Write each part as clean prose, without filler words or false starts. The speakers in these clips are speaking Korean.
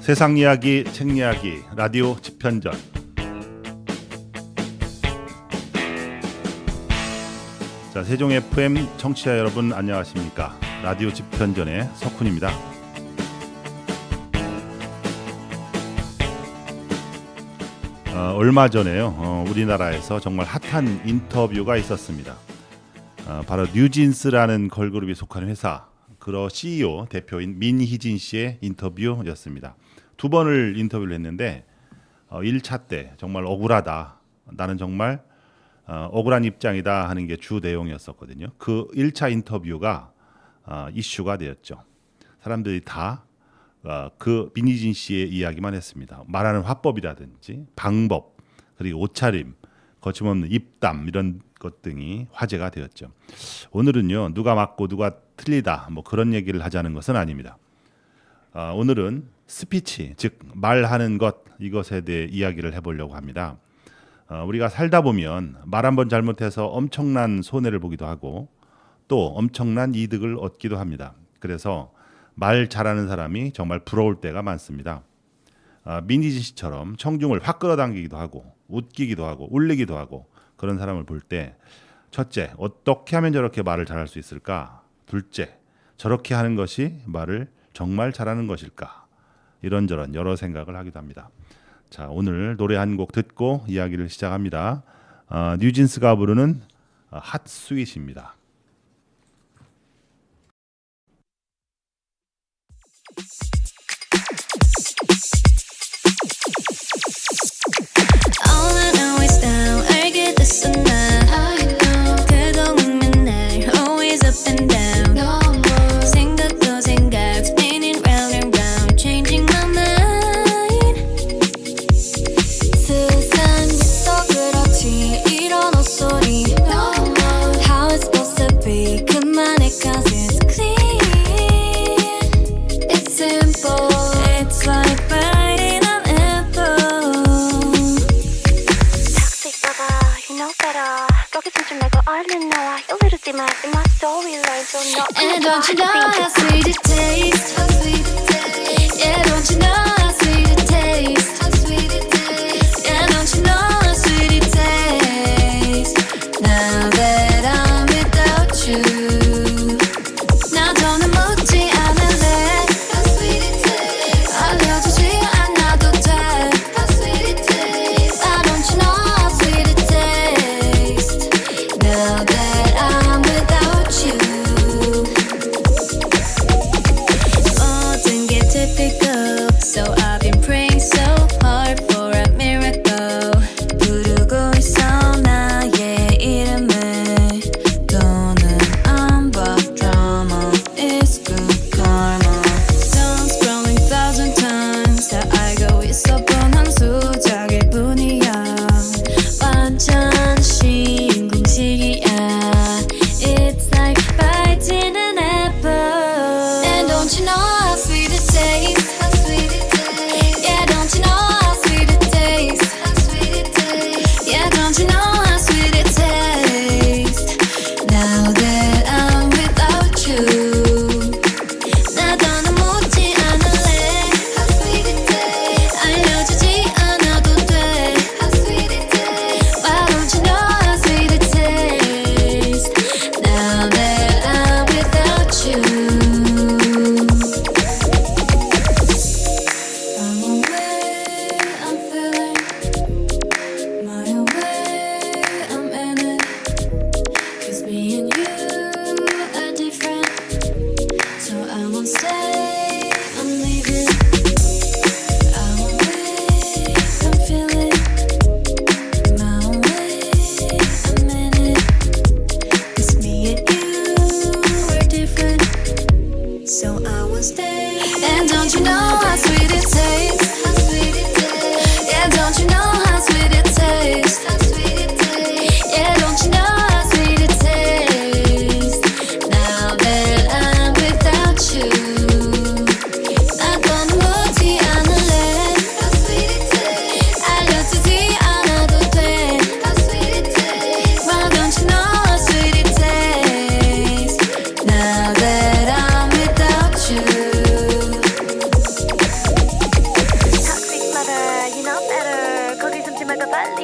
세상 이야기, 책 이야기, 라디오 집현전. 자, 세종 FM 청취자 여러분 안녕하십니까? 라디오 집현전의 석훈입니다. 얼마 전에요, 우리나라에서 정말 핫한 인터뷰가 있었습니다. 바로 뉴진스라는 걸그룹이 속한 회사 그 CEO 대표인 민희진 씨의 인터뷰였습니다. 두 번을 인터뷰를 했는데 1차 때 정말 억울하다, 나는 정말 억울한 입장이다 하는 게 주 내용이었었거든요. 그 1차 인터뷰가 이슈가 되었죠. 사람들이 다 그 민희진 씨의 이야기만 했습니다. 말하는 화법이라든지 방법, 그리고 옷차림, 거침없는 입담, 이런 것 등이 화제가 되었죠. 오늘은요, 누가 맞고 누가 틀리다 뭐 그런 얘기를 하자는 것은 아닙니다. 오늘은 스피치, 즉 말하는 것, 이것에 대해 이야기를 해보려고 합니다. 우리가 살다 보면 말 한 번 잘못해서 엄청난 손해를 보기도 하고 또 엄청난 이득을 얻기도 합니다. 그래서 말 잘하는 사람이 정말 부러울 때가 많습니다. 민희진 씨처럼 청중을 확 끌어당기기도 하고 웃기기도 하고 울리기도 하고 그런 사람을 볼 때, 첫째, 어떻게 하면 저렇게 말을 잘할 수 있을까? 둘째, 저렇게 하는 것이 말을 정말 잘하는 것일까? 이런저런 여러 생각을 하기도 합니다. 자, 오늘 노래 한 곡 듣고 이야기를 시작합니다. 뉴진스가 부르는 핫스윗입니다. All I know is now I get this and that. 그동안 맨날 always up and down. 생각도 생각, spinning round and round, changing my mind. 세상이 또 그렇지, 이런 헛소리. How it's supposed to be, 그만해 cause it's clean. It's simple, it's like biting an apple. Toxic lover, you know better. 거기 숨좀 내고 얼른 나와. Your little demons in my storyline, so no. And don't you know how sweet it tastes? How sweet it tastes. Yeah, don't you know how sweet it tastes? How sweet it tastes. Yeah, don't you know how sweet it tastes? Now that I'm without you. 나 더는 묻지 않을래. How sweet it tastes. 알려주지 않아도 돼. How sweet it tastes. Why don't you know how sweet it tastes? Now that I'm without you. 모든 게 typical, so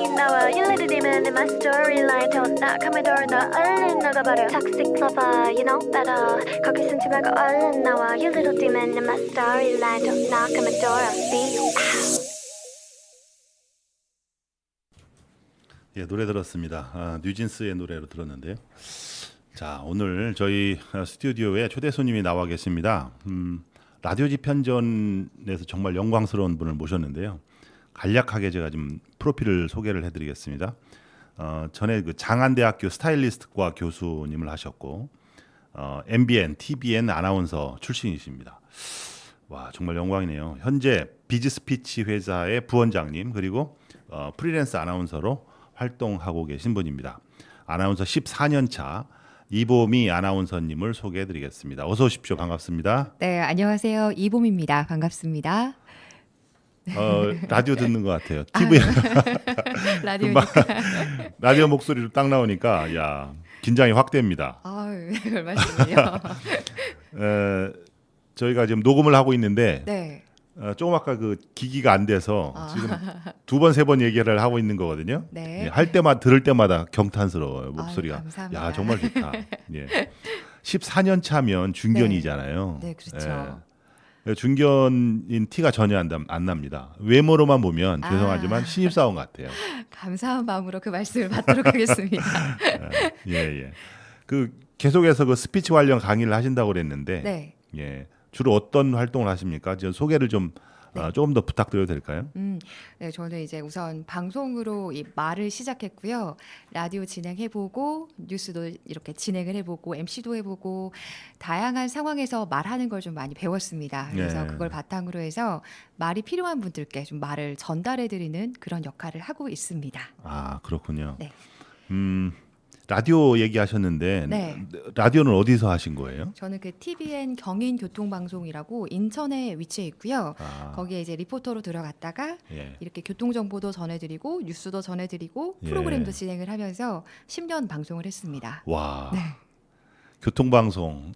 빨리 나와 You little demon in my storyline Don't knock on my door 너 얼른 나가버려 Toxic lover you know better 거기 숨지 말고 얼른 나와 You little demon in my storyline Don't knock on my door I'll see you 예, 노래 들었습니다. 뉴진스의 노래로 들었는데요. 자, 오늘 저희 스튜디오에 초대 손님이 나와 계십니다. 라디오 집현전에서 정말 영광스러운 분을 모셨는데요. 간략하게 제가 좀 프로필을 소개를 해드리겠습니다. 전에 그 장안대학교 스타일리스트과 교수님을 하셨고, MBN, TBN 아나운서 출신이십니다. 와, 정말 영광이네요. 현재 비즈스피치 회사의 부원장님 그리고 프리랜서 아나운서로 활동하고 계신 분입니다. 아나운서 14년 차 이보미 아나운서님을 소개해드리겠습니다. 어서 오십시오. 반갑습니다. 네, 안녕하세요. 이봄입니다. 반갑습니다. 라디오 듣는 것 같아요. TV 라디오니까. 라디오 목소리로 딱 나오니까 야 긴장이 확 됩니다. 아유, 별 말씀을요. 저희가 지금 녹음을 하고 있는데 네. 조금 아까 그 기기가 안 돼서 지금 두 번 세 번 얘기를 하고 있는 거거든요. 네. 예, 할 때마다 들을 때마다 경탄스러워요 목소리가. 아유, 감사합니다. 야 정말 좋다. 예. 14년 차면 중견이잖아요. 네, 그렇죠. 예. 중견인 티가 전혀 안 납니다. 외모로만 보면 죄송하지만 신입사원 같아요. 감사한 마음으로 그 말씀을 받도록 하겠습니다. 예, 예. 그 계속해서 그 스피치 관련 강의를 하신다고 그랬는데, 네. 예. 주로 어떤 활동을 하십니까? 저 소개를 좀 조금 더 부탁드려도 될까요? 네, 저는 이제 우선 방송으로 이 말을 시작했고요. 라디오 진행해보고 뉴스도 이렇게 진행을 해보고 MC도 해보고 다양한 상황에서 말하는 걸 좀 많이 배웠습니다. 그래서 네. 그걸 바탕으로 해서 말이 필요한 분들께 좀 말을 전달해드리는 그런 역할을 하고 있습니다. 아 그렇군요. 네. 라디오 얘기하셨는데 네. 라디오는 어디서 하신 거예요? 저는 그 TVN 경인교통방송이라고 인천에 위치해 있고요. 아, 거기에 이제 리포터로 들어갔다가 예. 이렇게 교통정보도 전해드리고 뉴스도 전해드리고 예. 프로그램도 진행을 하면서 10년 방송을 했습니다. 와. 네. 교통방송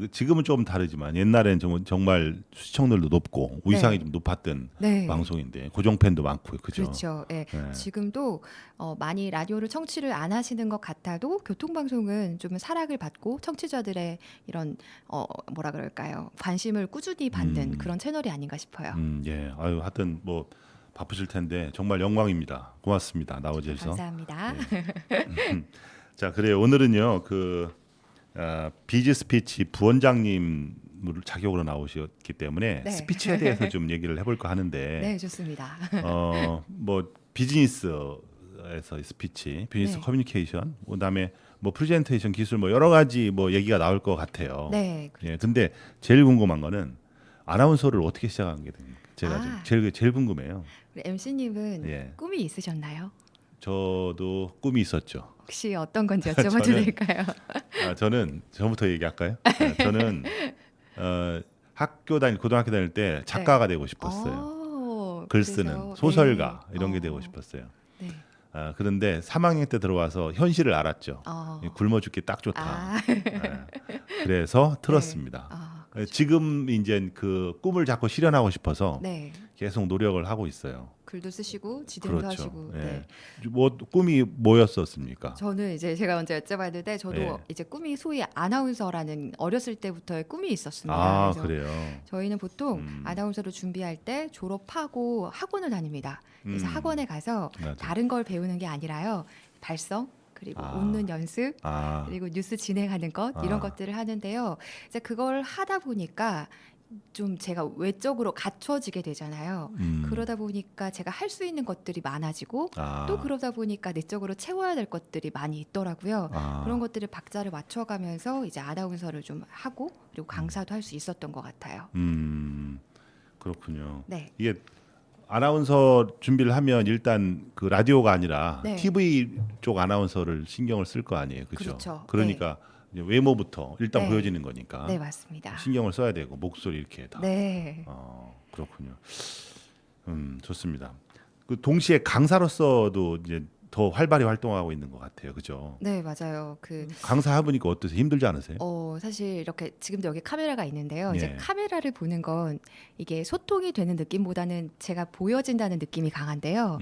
지금은 좀 다르지만 옛날엔 정말 시청률도 높고 위상이 좀 높았던 네. 방송인데 고정팬도 많고요, 그죠? 그렇죠. 예. 네. 지금도 많이 라디오를 청취를 안 하시는 것 같아도 교통방송은 좀 사랑을 받고 청취자들의 이런 뭐라 그럴까요? 관심을 꾸준히 받는 그런 채널이 아닌가 싶어요. 예. 아유, 하여튼 뭐 바쁘실 텐데 정말 영광입니다. 고맙습니다. 나와주셔서. 감사합니다. 자, 그래요. 오늘은요 비즈 스피치 부원장님을 자격으로 나오셨기 때문에 네. 스피치에 대해서 좀 얘기를 해볼까 하는데 네, 좋습니다. 뭐 비즈니스에서 스피치, 비즈니스 네. 커뮤니케이션, 그다음에 뭐 프레젠테이션 기술 뭐 여러 가지 뭐 얘기가 나올 것 같아요. 네. 예, 근데 제일 궁금한 거는 아나운서를 어떻게 시작한 게 됩니까? 제가 지금 제일 궁금해요. MC님은 예. 꿈이 있으셨나요? 저도 꿈이 있었죠. 혹시 어떤 건지 여쭤봐도 저는- 될까요? 저는 전부터 얘기할까요? 저는 고등학교 다닐 때 작가가 되고 싶었어요. 글 쓰는 그래서, 소설가 네. 이런 게 되고 싶었어요. 네. 그런데 3학년 때 들어와서 현실을 알았죠. 굶어 죽기 딱 좋다. 아, 예. 그래서 틀었습니다. 지금 이제 그 꿈을 자꾸 실현하고 싶어서 네. 계속 노력을 하고 있어요. 글도 쓰시고 지등도 그렇죠. 하시고. 예. 네. 뭐 꿈이 뭐였었습니까? 저는 이제 제가 먼저 여쭤봤는데 저도 예. 이제 꿈이 소위 아나운서라는 어렸을 때부터의 꿈이 있었습니다. 아 그래서 그래요. 저희는 보통 아나운서를 준비할 때 졸업하고 학원을 다닙니다. 그래서 학원에 가서 맞아. 다른 걸 배우는 게 아니라요. 발성 그리고 아. 웃는 연습 아 그리고 뉴스 진행하는 것 이런 것들을 하는데요. 이제 그걸 하다 보니까 좀 제가 외적으로 갖춰지게 되잖아요. 그러다 보니까 제가 할 수 있는 것들이 많아지고 또 그러다 보니까 내적으로 채워야 될 것들이 많이 있더라고요. 그런 것들을 박자를 맞춰가면서 이제 아나운서를 좀 하고 그리고 강사도 할 수 있었던 것 같아요. 그렇군요. 네. 이게 아나운서 준비를 하면 일단 그 라디오가 아니라 네. TV 쪽 아나운서를 신경을 쓸 거 아니에요, 그렇죠? 그렇죠. 그러니까 이제 외모부터 일단 네. 보여지는 거니까 네, 맞습니다. 신경을 써야 되고 목소리 이렇게 다. 네. 그렇군요. 좋습니다. 그 동시에 강사로서도 이제 더 활발히 활동하고 있는 것 같아요. 그죠? 네, 맞아요. 강사 해보니까 어떠세요? 힘들지 않으세요? 사실 이렇게 지금도 여기 카메라가 있는데요. 이제 예. 카메라를 보는 건 이게 소통이 되는 느낌보다는 제가 보여진다는 느낌이 강한데요.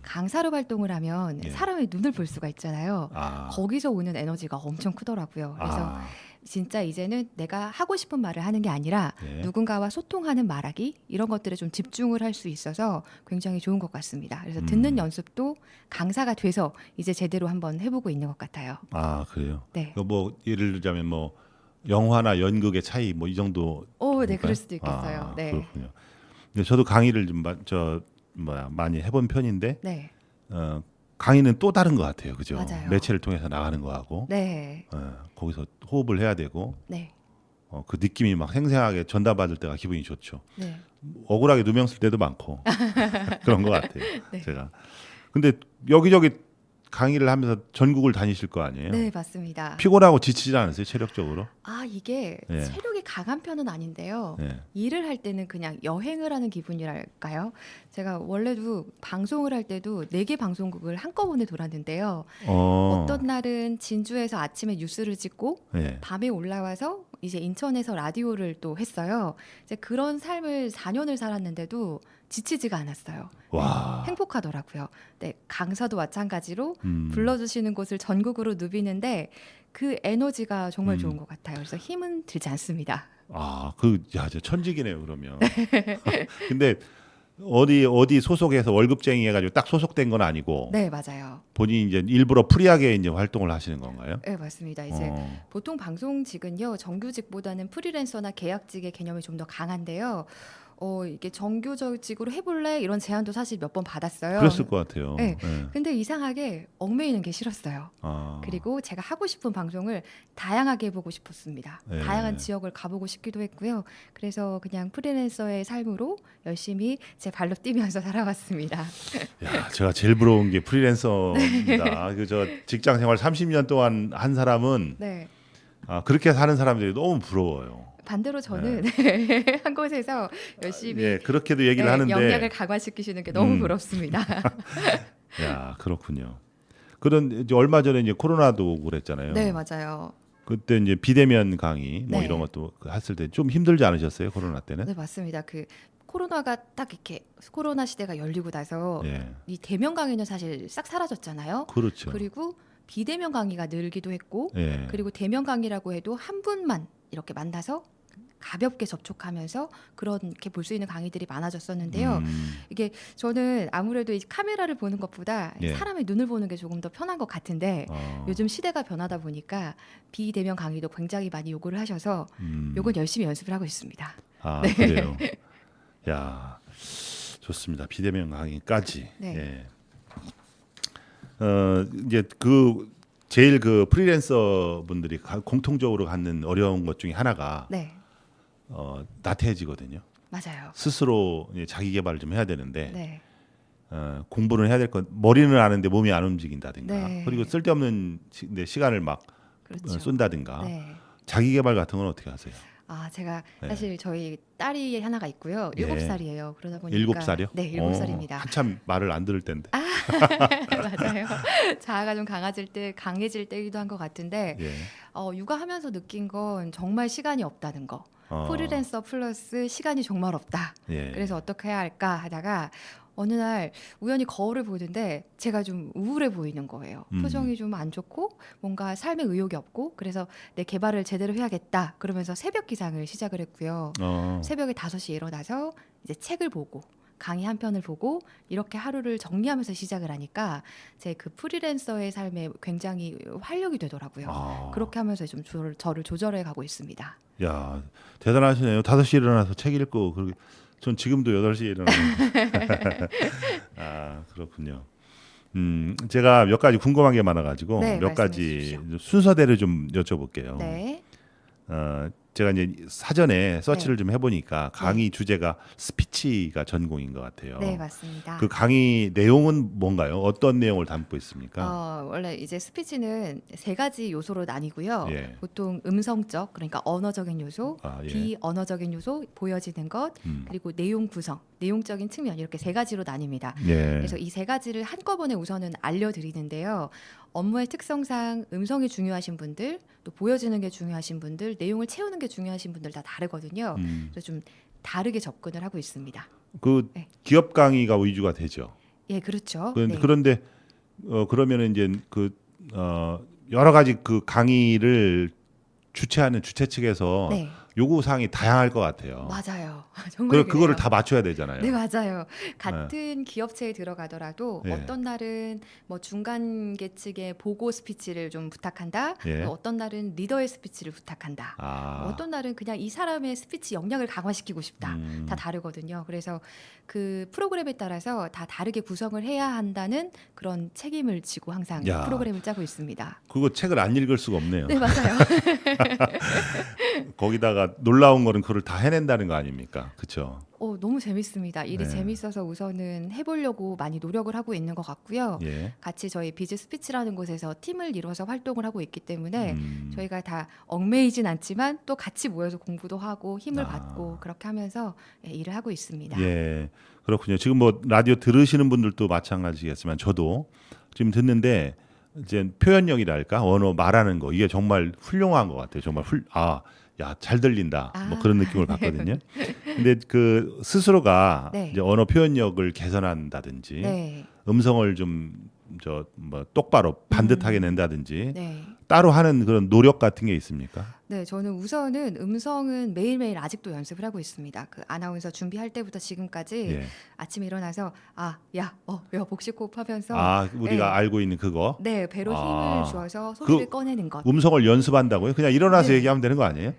강사로 활동을 하면 예. 사람의 눈을 볼 수가 있잖아요. 아, 거기서 오는 에너지가 엄청 크더라고요. 그래서 진짜 이제는 내가 하고 싶은 말을 하는 게 아니라 예. 누군가와 소통하는 말하기 이런 것들에 좀 집중을 할 수 있어서 굉장히 좋은 것 같습니다. 그래서 듣는 연습도 강사가 돼서 이제 제대로 한번 해보고 있는 것 같아요. 아 그래요. 네. 뭐 예를 들자면 뭐 영화나 연극의 차이 뭐 이 정도. 네, 그럴 수도 있겠어요. 네. 그렇군요. 근데 저도 강의를 좀 많이 해본 편인데 네. 강의는 또 다른 것 같아요. 그죠? 맞아요. 매체를 통해서 나가는 거하고 네. 거기서 호흡을 해야 되고 네. 그 느낌이 막 생생하게 전달받을 때가 기분이 좋죠. 네. 억울하게 누명 쓸 때도 많고 그런 것 같아요. 네. 제가. 근데 여기저기 강의를 하면서 전국을 다니실 거 아니에요? 네, 맞습니다. 피곤하고 지치지 않으세요? 체력적으로? 이게 예. 체력이 강한 편은 아닌데요. 예. 일을 할 때는 그냥 여행을 하는 기분이랄까요? 제가 원래도 방송을 할 때도 4개 방송국을 한꺼번에 돌았는데요. 어떤 날은 진주에서 아침에 뉴스를 찍고 예. 밤에 올라와서 이제 인천에서 라디오를 또 했어요. 이제 그런 삶을 4년을 살았는데도 지치지가 않았어요. 와. 행복하더라고요. 네, 강사도 마찬가지로 음. 불러주시는 곳을 전국으로 누비는데 그 에너지가 정말 좋은 것 같아요. 그래서 힘은 들지 않습니다. 저 천직이네요, 그러면. 근데 어디 소속해서 월급쟁이 해가지고 딱 소속된 건 아니고 네, 맞아요. 본인이 이제 일부러 프리하게 이제 활동을 하시는 건가요? 네, 맞습니다. 이제 보통 방송직은요, 정규직보다는 프리랜서나 계약직의 개념이 좀 더 강한데요. 이게 정규직으로 해볼래? 이런 제안도 사실 몇 번 받았어요. 그랬을 것 같아요. 네. 예. 근데 이상하게 얽매이는 게 싫었어요. 그리고 제가 하고 싶은 방송을 다양하게 해보고 싶었습니다. 네. 다양한 지역을 가보고 싶기도 했고요. 그래서 그냥 프리랜서의 삶으로 열심히 제 발로 뛰면서 살아왔습니다. 야, 제가 제일 부러운 게 프리랜서입니다. 저 직장 생활 30년 동안 한 사람은 네. 그렇게 사는 사람들이 너무 부러워요. 반대로 저는 한 곳에서 열심히 예, 그렇게도 얘기를 하는데 역량을 강화시키시는 게 너무 부럽습니다. 야, 그렇군요. 그런 이제 얼마 전에 이제 코로나도 오고 그랬잖아요. 네, 맞아요. 그때 이제 비대면 강의 뭐 네. 이런 것도 했을 때 좀 힘들지 않으셨어요? 코로나 때는? 네, 맞습니다. 코로나가 딱 이렇게 코로나 시대가 열리고 나서 예. 이 대면 강의는 사실 싹 사라졌잖아요. 그렇죠. 그리고 비대면 강의가 늘기도 했고 예. 그리고 대면 강의라고 해도 한 분만 이렇게 만나서 가볍게 접촉하면서 그렇게 볼 수 있는 강의들이 많아졌었는데요. 이게 저는 아무래도 이 카메라를 보는 것보다 예. 사람의 눈을 보는 게 조금 더 편한 것 같은데 요즘 시대가 변하다 보니까 비대면 강의도 굉장히 많이 요구를 하셔서 요건 열심히 연습을 하고 있습니다. 네. 그래요. 야, 좋습니다. 비대면 강의까지. 네. 예. 이제 제일 프리랜서 분들이 공통적으로 갖는 어려운 것 중에 하나가 네, 나태해지거든요. 맞아요. 스스로 이제 자기 개발을 좀 해야 되는데 네, 공부는 해야 될 건 머리는 아는데 몸이 안 움직인다든가 네. 그리고 쓸데없는 시간을 막 그렇죠. 쏜다든가 네. 자기 개발 같은 건 어떻게 하세요? 제가 네. 사실 저희 딸이 하나가 있고요. 예. 7살이에요. 그러다 보니까 7살이요? 네, 7살입니다. 한참 말을 안 들을 텐데. 맞아요. 자아가 좀 강해질 때이기도 한 것 같은데 예. 육아하면서 느낀 건 정말 시간이 없다는 거. 프리랜서 플러스 시간이 정말 없다. 예. 그래서 어떻게 해야 할까 하다가 어느 날 우연히 거울을 보는데 제가 좀 우울해 보이는 거예요. 표정이 좀 안 좋고 뭔가 삶에 의욕이 없고 그래서 내 개발을 제대로 해야겠다. 그러면서 새벽 기상을 시작을 했고요. 새벽에 5시에 일어나서 이제 책을 보고 강의 한 편을 보고 이렇게 하루를 정리하면서 시작을 하니까 제 프리랜서의 삶에 굉장히 활력이 되더라고요. 그렇게 하면서 좀 저를 조절해 가고 있습니다. 야, 대단하시네요. 5시에 일어나서 책 읽고 전 지금도 8시에 일어나요. 그렇군요. 제가 몇 가지 궁금한 게 많아가지고 네, 몇 말씀해 가지 주십시오. 순서대로 좀 여쭤볼게요. 네. 제가 이제 사전에 서치를 네. 좀 해보니까 강의 주제가 스피치가 전공인 것 같아요. 네, 맞습니다. 그 강의 내용은 뭔가요? 어떤 내용을 담고 있습니까? 원래 이제 스피치는 세 가지 요소로 나뉘고요. 예. 보통 음성적, 그러니까 언어적인 요소, 아, 예. 비언어적인 요소, 보여지는 것, 그리고 내용 구성, 내용적인 측면 이렇게 세 가지로 나뉩니다. 예. 그래서 이 세 가지를 한꺼번에 우선은 알려드리는데요. 업무의 특성상 음성이 중요하신 분들, 또 보여지는 게 중요하신 분들, 내용을 채우는 게 중요하신 분들 다 다르거든요. 그래서 좀 다르게 접근을 하고 있습니다. 그 네. 기업 강의가 위주가 되죠. 예, 그렇죠. 그런데, 네. 그런데 그러면은 이제 여러 가지 그 강의를 주최하는 주최 측에서 네, 요구 사항이 다양할 것 같아요. 맞아요. 정말 그거를 그래요. 다 맞춰야 되잖아요. 네, 맞아요. 같은 기업체에 들어가더라도 예. 어떤 날은 뭐 중간계 측의 보고 스피치를 좀 부탁한다. 예. 또 어떤 날은 리더의 스피치를 부탁한다. 아, 어떤 날은 그냥 이 사람의 스피치 역량을 강화시키고 싶다. 음. 다 다르거든요. 그래서 그 프로그램에 따라서 다 다르게 구성을 해야 한다는 그런 책임을 지고 항상 야. 프로그램을 짜고 있습니다. 그거 책을 안 읽을 수가 없네요. 네, 맞아요. 거기다가 놀라운 거는 그걸 다 해낸다는 거 아닙니까? 그렇죠? 너무 재밌습니다. 일이 네. 재밌어서 우선은 해보려고 많이 노력을 하고 있는 것 같고요. 예. 같이 저희 비즈 스피치라는 곳에서 팀을 이루어서 활동을 하고 있기 때문에 음. 저희가 다 얽매이진 않지만 또 같이 모여서 공부도 하고 힘을 아. 받고 그렇게 하면서 일을 하고 있습니다. 예, 그렇군요. 지금 뭐 라디오 들으시는 분들도 마찬가지겠지만 저도 지금 듣는데 이제 표현력이랄까 언어 말하는 거 이게 정말 훌륭한 것 같아요. 정말 야, 잘 들린다. 뭐 아. 그런 느낌을 받거든요. 근데 그 스스로가 네. 이제 언어 표현력을 개선한다든지 네, 음성을 좀 뭐 똑바로 반듯하게 낸다든지 네. 따로 하는 그런 노력 같은 게 있습니까? 네, 저는 우선은 음성은 매일매일 아직도 연습을 하고 있습니다. 그 아나운서 준비할 때부터 지금까지 예. 아침에 일어나서 야, 복식호흡 하면서 아, 우리가 네. 알고 있는 그거 네, 배로 아. 힘을 주어서 소리를 그 꺼내는 것. 음성을 연습한다고요? 그냥 일어나서 네. 얘기하면 되는 거 아니에요?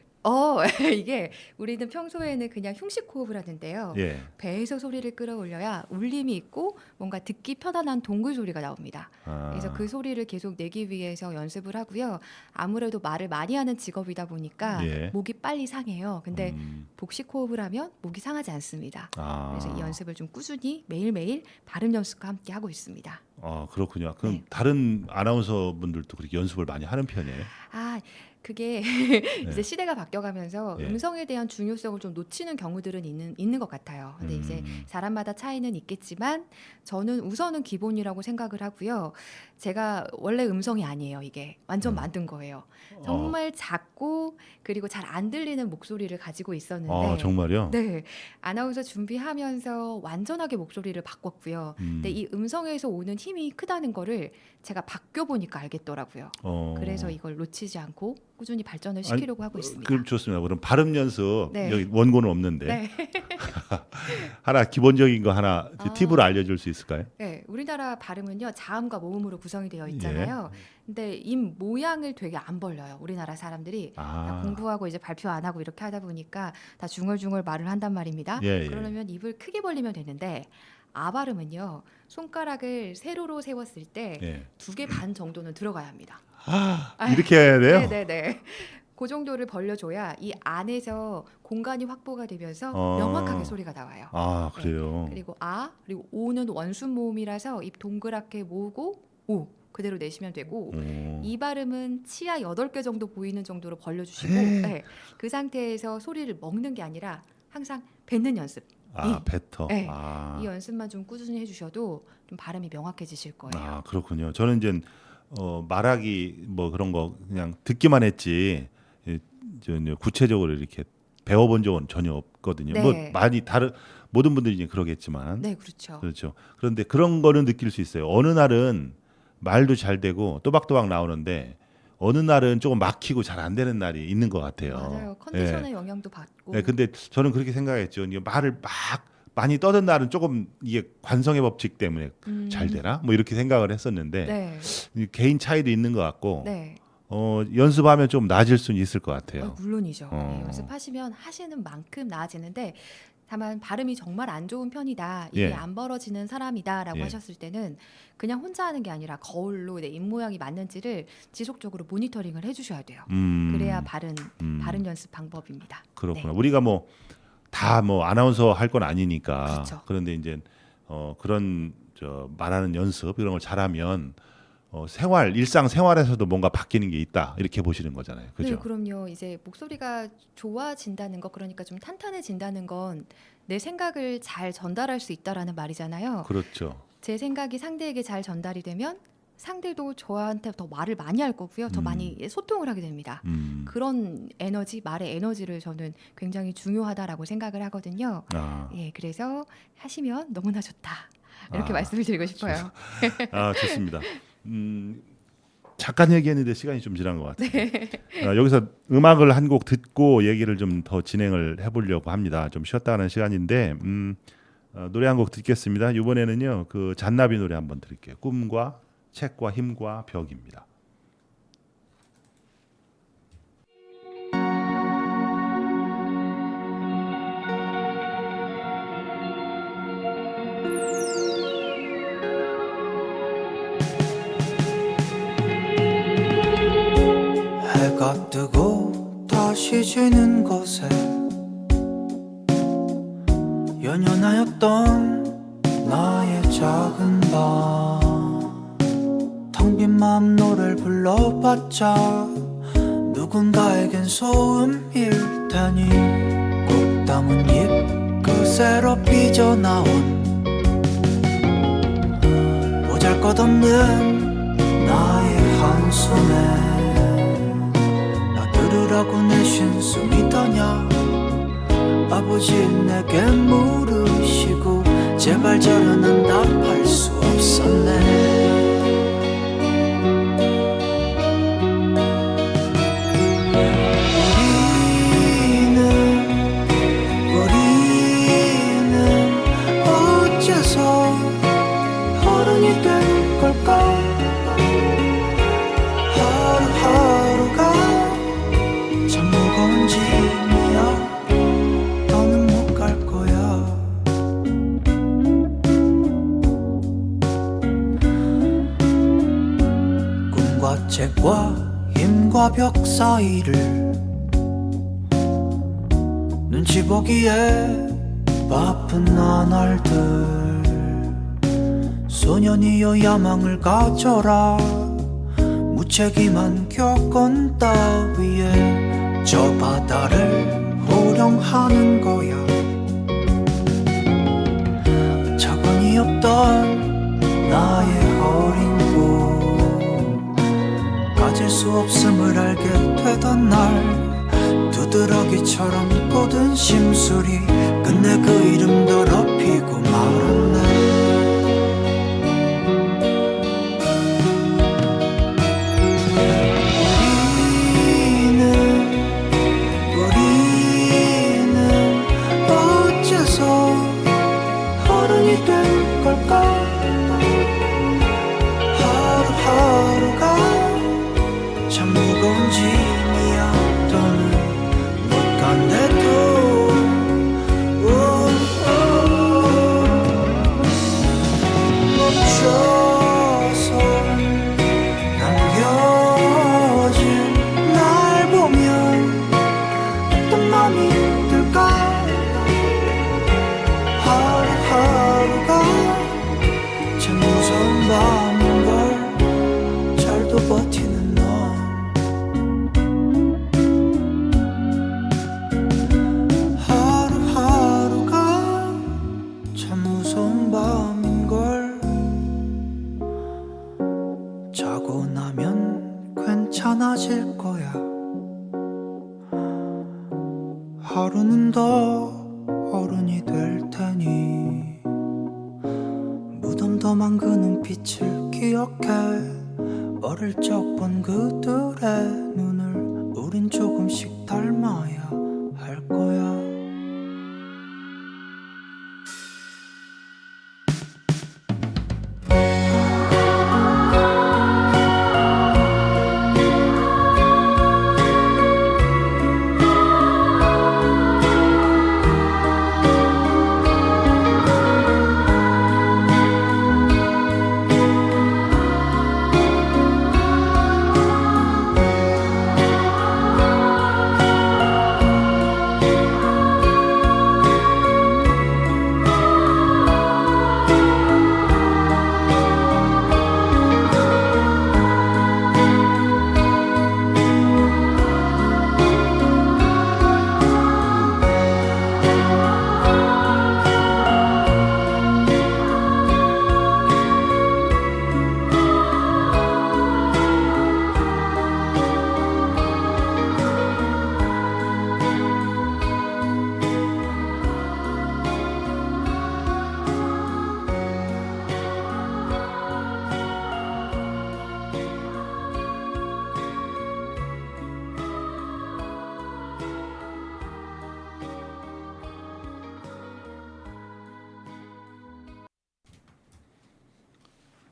이게 우리는 평소에는 그냥 흉식 호흡을 하는데요. 예. 배에서 소리를 끌어올려야 울림이 있고 뭔가 듣기 편안한 동굴 소리가 나옵니다. 아. 그래서 그 소리를 계속 내기 위해서 연습을 하고요. 아무래도 말을 많이 하는 직업이다 보니까 예. 목이 빨리 상해요. 근데 음. 복식 호흡을 하면 목이 상하지 않습니다. 아. 그래서 이 연습을 좀 꾸준히 매일매일 발음 연습과 함께 하고 있습니다. 그렇군요. 그럼 네. 다른 아나운서 분들도 그렇게 연습을 많이 하는 편이에요? 그게 이제 시대가 바뀌어가면서 예. 음성에 대한 중요성을 좀 놓치는 경우들은 있는 것 같아요. 근데 이제 사람마다 차이는 있겠지만 저는 우선은 기본이라고 생각을 하고요. 제가 원래 음성이 아니에요. 이게 완전 만든 거예요. 정말 작고 그리고 잘 안 들리는 목소리를 가지고 있었는데 정말요? 네, 아나운서 준비하면서 완전하게 목소리를 바꿨고요. 근데 이 음성에서 오는 힘이 크다는 거를 제가 바뀌어 보니까 알겠더라고요. 그래서 이걸 놓치지 않고 꾸준히 발전을 시키려고 하고 있습니다. 그럼 좋습니다. 그럼 발음 연습 네. 여기 원고는 없는데 네. 하나 기본적인 거 하나 아. 팁으로 알려줄 수 있을까요? 네, 우리나라 발음은요 자음과 모음으로 구성이 되어 예. 있잖아요. 근데 입 모양을 되게 안 벌려요. 우리나라 사람들이 다 공부하고 이제 발표 안 하고 이렇게 하다 보니까 다 중얼중얼 말을 한단 말입니다. 예, 예. 그러려면 입을 크게 벌리면 되는데 아 발음은요 손가락을 세로로 세웠을 때 예. 2개 반 정도는 들어가야 합니다. 이렇게 해야 돼요? 네네네. 그 정도를 벌려줘야 이 안에서 공간이 확보가 되면서 어. 명확하게 소리가 나와요. 아, 그래요. 그리고 그리고 오는 원순 모음이라서 입 동그랗게 모으고 오 그대로 내시면 되고 이 발음은 치아 8개 정도 보이는 정도로 벌려주시고 네, 그 상태에서 소리를 먹는 게 아니라 항상 뱉는 연습. 뱉어. 네, 이 연습만 좀 꾸준히 해주셔도 좀 발음이 명확해지실 거예요. 그렇군요. 저는 이제 말하기 뭐 그런 거 그냥 듣기만 했지 구체적으로 이렇게 배워본 적은 전혀 없거든요. 네. 뭐 많이 모든 분들이 이제 그러겠지만 네, 그렇죠. 그렇죠. 그런데 그런 거는 느낄 수 있어요. 어느 날은 말도 잘 되고 또박또박 나오는데 어느 날은 조금 막히고 잘 안 되는 날이 있는 것 같아요. 맞아요. 컨디션의 영향도 받고. 네, 근데 저는 그렇게 생각했죠. 이게 말을 막 많이 떠든 날은 조금 이게 관성의 법칙 때문에 잘 되나? 뭐 이렇게 생각을 했었는데 네. 이 개인 차이도 있는 것 같고 네. 연습하면 좀 나아질 수는 있을 것 같아요. 물론이죠. 네, 연습하시면 하시는 만큼 나아지는데 다만 발음이 정말 안 좋은 편이다. 이게 예. 안 벌어지는 사람이다라고 예. 하셨을 때는 그냥 혼자 하는 게 아니라 거울로 내 입 모양이 맞는지를 지속적으로 모니터링을 해주셔야 돼요. 그래야 바른 연습 방법입니다. 그렇구나. 네. 우리가 뭐 다 뭐 아나운서 할 건 아니니까. 그렇죠. 그런데 이제 그런 저 말하는 연습 이런 걸 잘하면 일상 생활에서도 뭔가 바뀌는 게 있다 이렇게 보시는 거잖아요. 그죠? 네, 그럼요. 이제 목소리가 좋아진다는 거, 그러니까 좀 탄탄해진다는 건 내 생각을 잘 전달할 수 있다라는 말이잖아요. 그렇죠. 제 생각이 상대에게 잘 전달이 되면 상대도 저한테 더 말을 많이 할 거고요. 더 많이 소통을 하게 됩니다. 그런 에너지, 말의 에너지를 저는 굉장히 중요하다라고 생각을 하거든요. 아, 예, 그래서 하시면 너무나 좋다. 이렇게 아, 말씀을 드리고 싶어요. 좋습니다. 잠깐 얘기했는데 시간이 좀 지난 것 같아요. 네. 여기서 음악을 한 곡 듣고 얘기를 좀 더 진행을 해보려고 합니다. 좀 쉬었다 가는 시간인데 노래 한 곡 듣겠습니다. 이번에는요 그 잔나비 노래 한번 드릴게요. 꿈과 책과 힘과 벽입니다. 해가 뜨고 다시 지는 곳에 연연하였던 나의 작은 방, 텅 빈 마음 노래를 불러봤자 누군가에겐 소음일 테니 꼭 담은 입 그새로 삐져나온 보잘것없는 나의 한숨에 들으라고 내쉰 숨이더냐. 아버지 내게 물으시고 제발 저런 난 답할 수 없었네. 우리는 어째서 어른이 된 걸까. 하루하루가 참 무거운 짐이야. 너는 못 갈 거야. 꿈과 책과 힘과 벽 사이를 눈치 보기에 바쁜 나날들 소년이여 야망을 가져라. 무책임한 교권 따위에 저 바다를 호령하는 거야. 자본이 없던 나의 어린 꿈 가질 수 없음을 알게 되던 날 두드러기처럼 돋은 심술이 끝내 그 이름 더럽히고 말았네. 어른이 된 걸까. 하루하루가 참 무거운 짐이야. 더는 못 간대도 멈춰서 남겨진 날 보면 어떤 맘이 들까. 하루가 참 무서운 밤인 걸 잘도 버티는 넌. 하루가 참 무서운 밤인 걸 자고 나면 괜찮아질 거야. 하루는 더 어른이 될 테니 무덤덤한 그 눈빛을 기억해. 어릴 적 본 그들의 눈을 우린 조금씩 닮아야 할 거야.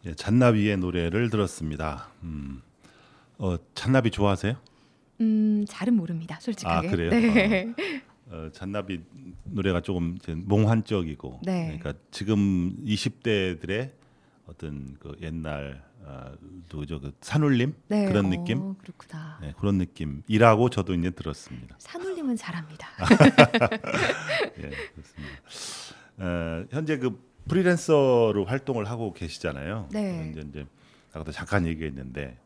예, 잔나비의 노래를 들었습니다. 잔나비 좋아하세요? 잘은 모릅니다. 솔직하게. 아 그래요? 네. 잔나비 노래가 조금 이제 몽환적이고, 네. 그러니까 지금 20대들의 어떤 그 옛날 누구죠? 그 산울림 네. 그런 느낌, 그렇구나. 네, 그런 느낌이라고 저도 이제 들었습니다. 산울림은 잘합니다. 예, 그렇습니다. 현재 그 프리랜서로 활동을 하고 계시잖아요. 네. 이제 아까도 잠깐 얘기했는데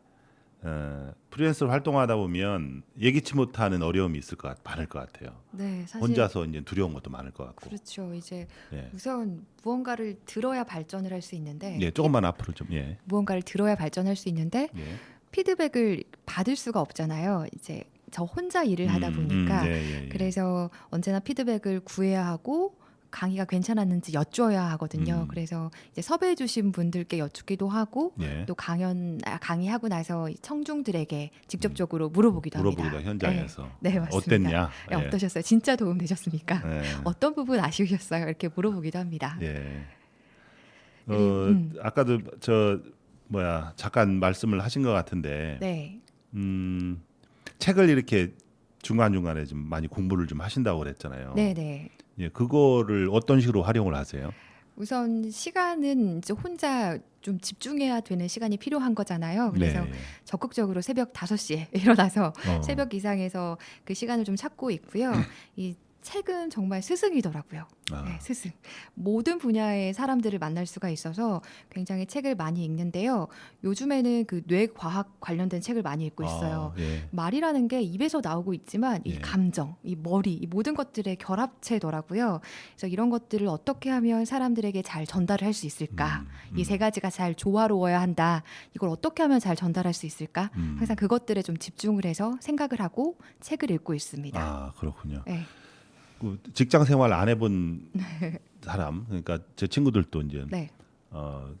프리랜서로 활동하다 보면 예기치 못하는 어려움이 많을 것 같아요. 네, 사실 혼자서 이제 두려운 것도 많을 것 같고. 그렇죠. 이제 예. 우선 무언가를 들어야 발전을 할 수 있는데 예, 조금만 앞으로 좀 예. 무언가를 들어야 발전할 수 있는데 예. 피드백을 받을 수가 없잖아요. 이제 저 혼자 일을 하다 보니까 예. 그래서 언제나 피드백을 구해야 하고 강의가 괜찮았는지 여쭈어야 하거든요. 그래서 이제 섭외해 주신 분들께 여쭙기도 하고 예. 또 강의하고 나서 청중들에게 직접적으로 물어보기도 합니다. 물어보기도 현장에서 네, 맞습니다. 어땠냐? 네, 어떠셨어요? 진짜 도움 되셨습니까? 예. 어떤 부분 아쉬우셨어요? 이렇게 물어보기도 합니다. 예. 음. 아까도 잠깐 말씀을 하신 것 같은데 네. 책을 이렇게 중간중간에 좀 많이 공부를 좀 하신다고 그랬잖아요. 네. 예, 그거를 어떤 식으로 활용을 하세요? 우선 시간은 이제 혼자 좀 집중해야 되는 시간이 필요한 거잖아요. 그래서 네. 적극적으로 새벽 5시에 일어나서 새벽 이상에서 그 시간을 좀 찾고 있고요. 이 책은 정말 스승이더라고요. 네, 스승. 모든 분야의 사람들을 만날 수가 있어서 굉장히 책을 많이 읽는데요. 요즘에는 그 뇌과학 관련된 책을 많이 읽고 있어요. 예. 말이라는 게 입에서 나오고 있지만 이 예. 감정, 이 머리, 이 모든 것들의 결합체더라고요. 그래서 이런 것들을 어떻게 하면 사람들에게 잘 전달을 할 수 있을까? 이 세 가지가 잘 조화로워야 한다. 이걸 어떻게 하면 잘 전달할 수 있을까? 항상 그것들에 좀 집중을 해서 생각을 하고 책을 읽고 있습니다. 아 그렇군요. 네. 그 직장 생활 안 해본 사람, 그러니까 제 친구들도 이제 네.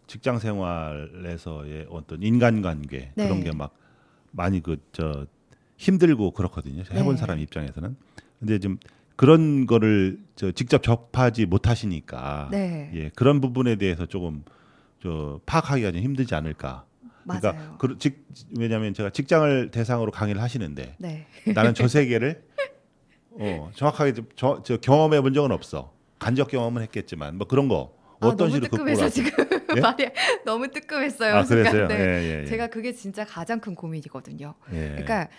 직장 생활에서의 어떤 인간관계 네. 그런 게 막 많이 힘들고 그렇거든요. 해본 네. 사람 입장에서는. 근데 좀 그런 거를 직접 접하지 못하시니까 네. 예, 그런 부분에 대해서 조금 파악하기가 좀 힘들지 않을까. 맞아요. 그러니까 왜냐하면 제가 직장을 대상으로 강의를 하시는데 네. 나는 저 세계를 정확하게 저 경험해 본 적은 없어. 간접 경험은 했겠지만 뭐 그런 거 어떤 너무 식으로 뜨끔해서 극복을 지금 예? 말이 너무 뜨끔했어요. 아 순간. 그래서요? 네. 예. 제가 그게 진짜 가장 큰 고민이거든요. 예. 그러니까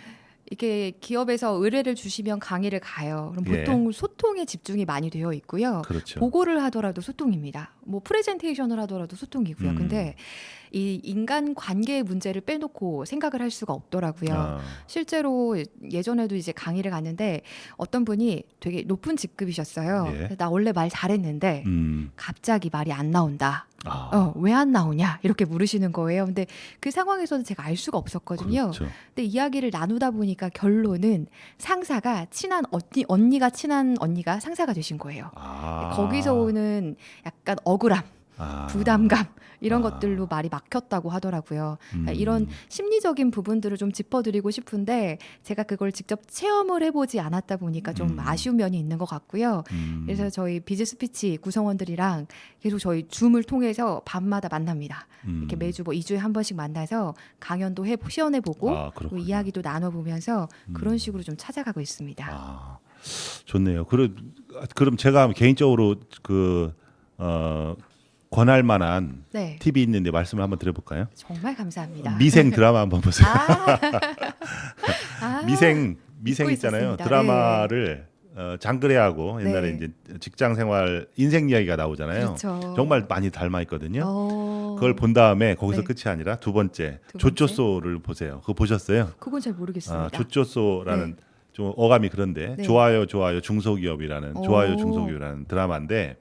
이게 기업에서 의뢰를 주시면 강의를 가요. 그럼 예. 보통 소통에 집중이 많이 되어 있고요. 그렇죠. 보고를 하더라도 소통입니다. 뭐 프레젠테이션을 하더라도 소통이고요. 근데 이 인간 관계의 문제를 빼놓고 생각을 할 수가 없더라고요. 실제로 예전에도 이제 강의를 갔는데 어떤 분이 되게 높은 직급이셨어요. 예. 나 원래 말 잘했는데 갑자기 말이 안 나온다. 왜 안 나오냐 이렇게 물으시는 거예요. 근데 그 상황에서는 제가 알 수가 없었거든요. 그렇죠. 근데 이야기를 나누다 보니까 결론은 상사가 친한 언니가 친한 언니가 상사가 되신 거예요. 거기서 오는 약간 억울함, 부담감 이런 것들로 말이 막혔다고 하더라고요. 이런 심리적인 부분들을 좀 짚어드리고 싶은데 제가 그걸 직접 체험을 해보지 않았다 보니까 좀 아쉬운 면이 있는 것 같고요. 그래서 저희 비즈 스피치 구성원들이랑 계속 저희 줌을 통해서 밤마다 만납니다. 이렇게 매주 뭐 2주에 한 번씩 만나서 강연도 시연해보고 또 이야기도 나눠보면서 그런 식으로 좀 찾아가고 있습니다. 좋네요. 그럼 제가 개인적으로 권할 만한 네. 팁이 있는데 말씀을 한번 드려볼까요? 정말 감사합니다. 미생 드라마 한번 보세요. 미생 잊고 있잖아요. 있었습니다. 드라마를 장그래하고 옛날에 네. 이제 직장 생활 인생 이야기가 나오잖아요. 그렇죠. 정말 많이 닮아 있거든요. 그걸 본 다음에 거기서 네. 끝이 아니라 두 번째 두 번째? 조조소를 보세요. 그거 보셨어요? 그건 잘 모르겠습니다. 조조소라는 좀 어감이 그런데 네. 좋아요 중소기업이라는 오. 좋아요 중소기업이라는 드라마인데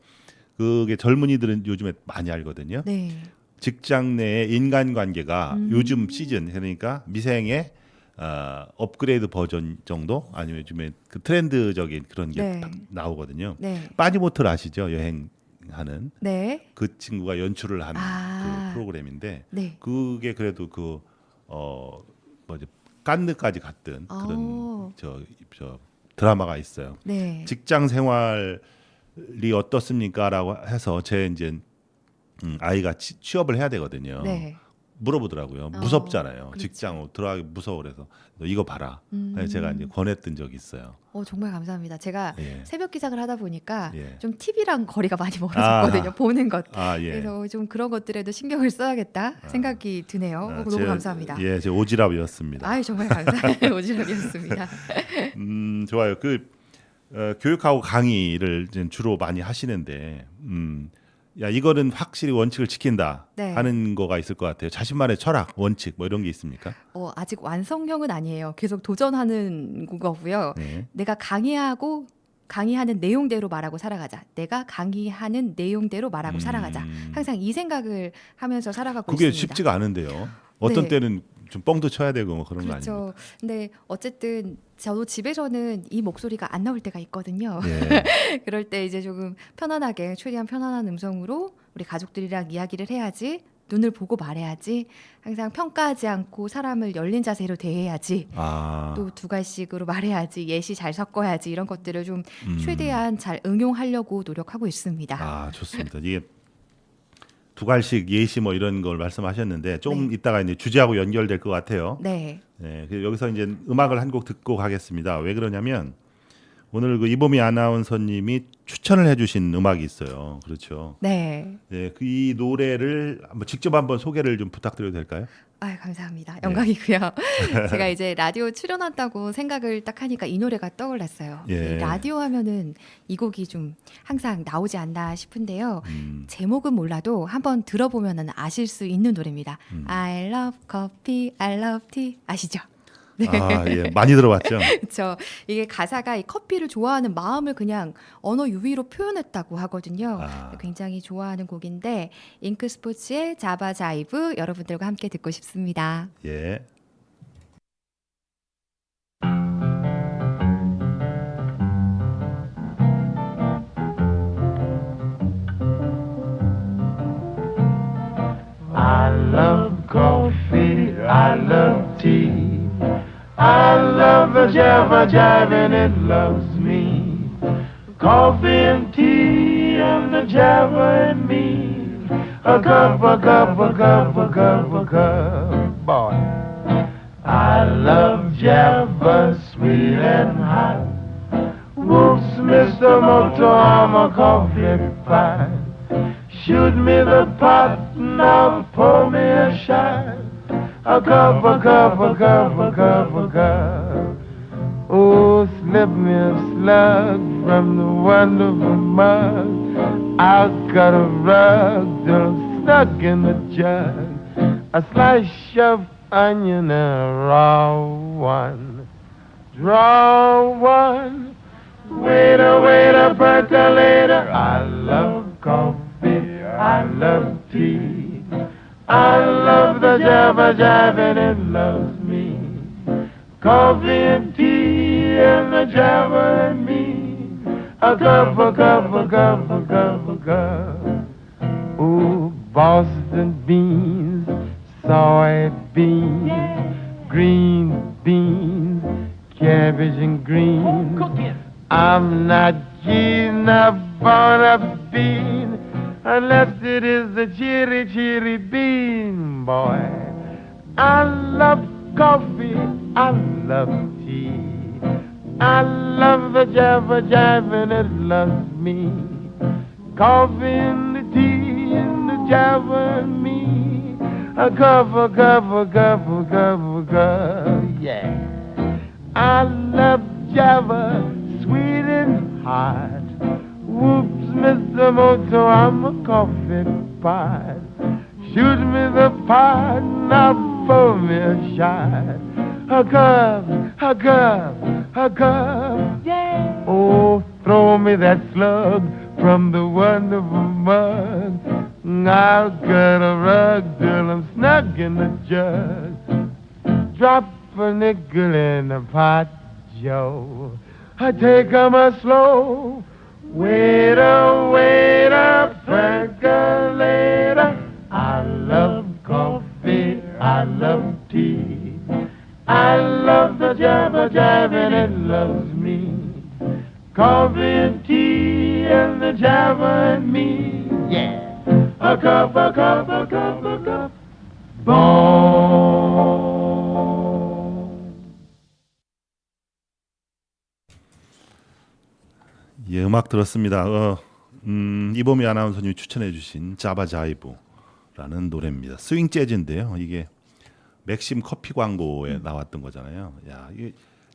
그게 젊은이들은 요즘에 많이 알거든요. 네. 직장 내의 인간관계가 요즘 시즌 그러니까 미생의 업그레이드 버전 정도 아니면 요즘에 그 트렌드적인 그런 게 네. 나오거든요. 네. 빠니모틀 아시죠? 여행하는 네. 그 친구가 연출을 한 그 프로그램인데 네. 그게 그래도 깐느까지 갔던 그런 저 드라마가 있어요. 네. 직장 생활이 어떻습니까라고 해서 제 이제 아이가 취업을 해야 되거든요. 네. 물어보더라고요. 무섭잖아요. 그렇죠. 직장 들어가기 무서워 그래서 너 이거 봐라. 제가 이제 권했던 적이 있어요. 정말 감사합니다. 제가 예. 새벽 기상을 하다 보니까 예. 좀 TV랑 거리가 많이 멀어졌거든요. 보는 것. 예. 그래서 좀 그런 것들에도 신경을 써야겠다 생각이 드네요. 너무 감사합니다. 예, 제 오지랖이었습니다. 아유 정말 감사해요. 오지랖이었습니다. 좋아요. 교육하고 강의를 이제 주로 많이 하시는데, 야 이거는 확실히 원칙을 지킨다 네. 하는 거가 있을 것 같아요. 자신만의 철학, 원칙 뭐 이런 게 있습니까? 아직 완성형은 아니에요. 계속 도전하는 거고요. 네. 내가 강의하는 내용대로 말하고 살아가자. 내가 강의하는 내용대로 말하고 살아가자. 항상 이 생각을 하면서 살아가고 그게 있습니다. 쉽지가 않은데요. 어떤 네. 때는 좀 뻥도 쳐야 되고 뭐 그런 거 아닙니까? 그렇죠. 근데 어쨌든 저도 집에서는 이 목소리가 안 나올 때가 있거든요. 예. 그럴 때 이제 조금 편안하게 최대한 편안한 음성으로 우리 가족들이랑 이야기를 해야지. 눈을 보고 말해야지. 항상 평가하지 않고 사람을 열린 자세로 대해야지. 또 두 갈씩으로 말해야지. 예시 잘 섞어야지. 이런 것들을 좀 최대한 잘 응용하려고 노력하고 있습니다. 좋습니다. 이게 두 갈씩 예시 뭐 이런 걸 말씀하셨는데 조금 네. 이따가 이제 주제하고 연결될 것 같아요. 네. 네, 여기서 이제 음악을 한 곡 듣고 가겠습니다. 왜 그러냐면 오늘 이보미 아나운서님이 추천을 해주신 음악이 있어요. 그렇죠. 네. 네, 이 노래를 직접 한번 소개를 좀 부탁드려도 될까요? 감사합니다. 영광이고요. 제가 이제 라디오 출연한다고 생각을 딱 하니까 이 노래가 떠올랐어요. 예. 라디오 하면은 이 곡이 좀 항상 나오지 않나 싶은데요. 제목은 몰라도 한번 들어보면은 아실 수 있는 노래입니다. I love coffee, I love tea. 아시죠? 네. 예, 많이 들어봤죠. 그렇죠. 이게 가사가 이 커피를 좋아하는 마음을 그냥 언어 유희로 표현했다고 하거든요. 굉장히 좋아하는 곡인데 잉크스포츠의 자바 자이브 여러분들과 함께 듣고 싶습니다. 예. I love coffee, I love tea. I love the java jive and it loves me. Coffee and tea and the java and me. A cup, a cup, a cup, a cup, a cup, boy. I love java, sweet and hot. Whoops, Mr. Moto, I'm a coffee pot. Shoot me the pot, now pour me a shot. A cup, a cup, a cup, a cup, a cup. Oh, slip me a slug from the wonderful mug. I've got a rug till I'm stuck in the jug. A slice of onion and a raw one. Draw one. Waiter, percolator. I love coffee, I love tea. I love the java jive and it loves me. Coffee and tea and the java and me. A cup, a cup, a cup, a cup, a cup. Ooh, Boston beans, soybeans, green beans, cabbage and greens. I'm not keen upon a bean unless it is a cherry bean, boy. I love coffee, I love tea. I love the java jive and it loves me. Coffee and the tea and the java and me. A cup, a cup, a cup, a cup, a cup, yeah. I love java, sweet and hot. Whoops, Mr. Moto, I'm a coffee pot. Shoot me the pot, now pour me a shot. A cup, a cup, a cup, yeah. Oh, throw me that slug from the wonderful mug. I've got a rug till I'm snug in the jug. Drop a nickel in the pot, Joe. I take 'em a slow. Waiter, percolator. I love coffee, I love tea. I love the java jive and it loves me. Coffee and tea and the java and me. Yeah. a cup, a cup, a cup, a cup, bone. 예, 음악 들었습니다. 이범희 아나운서님이 추천해주신 자바자이브라는 노래입니다. 스윙 재즈인데요. 이게 맥심 커피 광고에 나왔던 거잖아요. 야,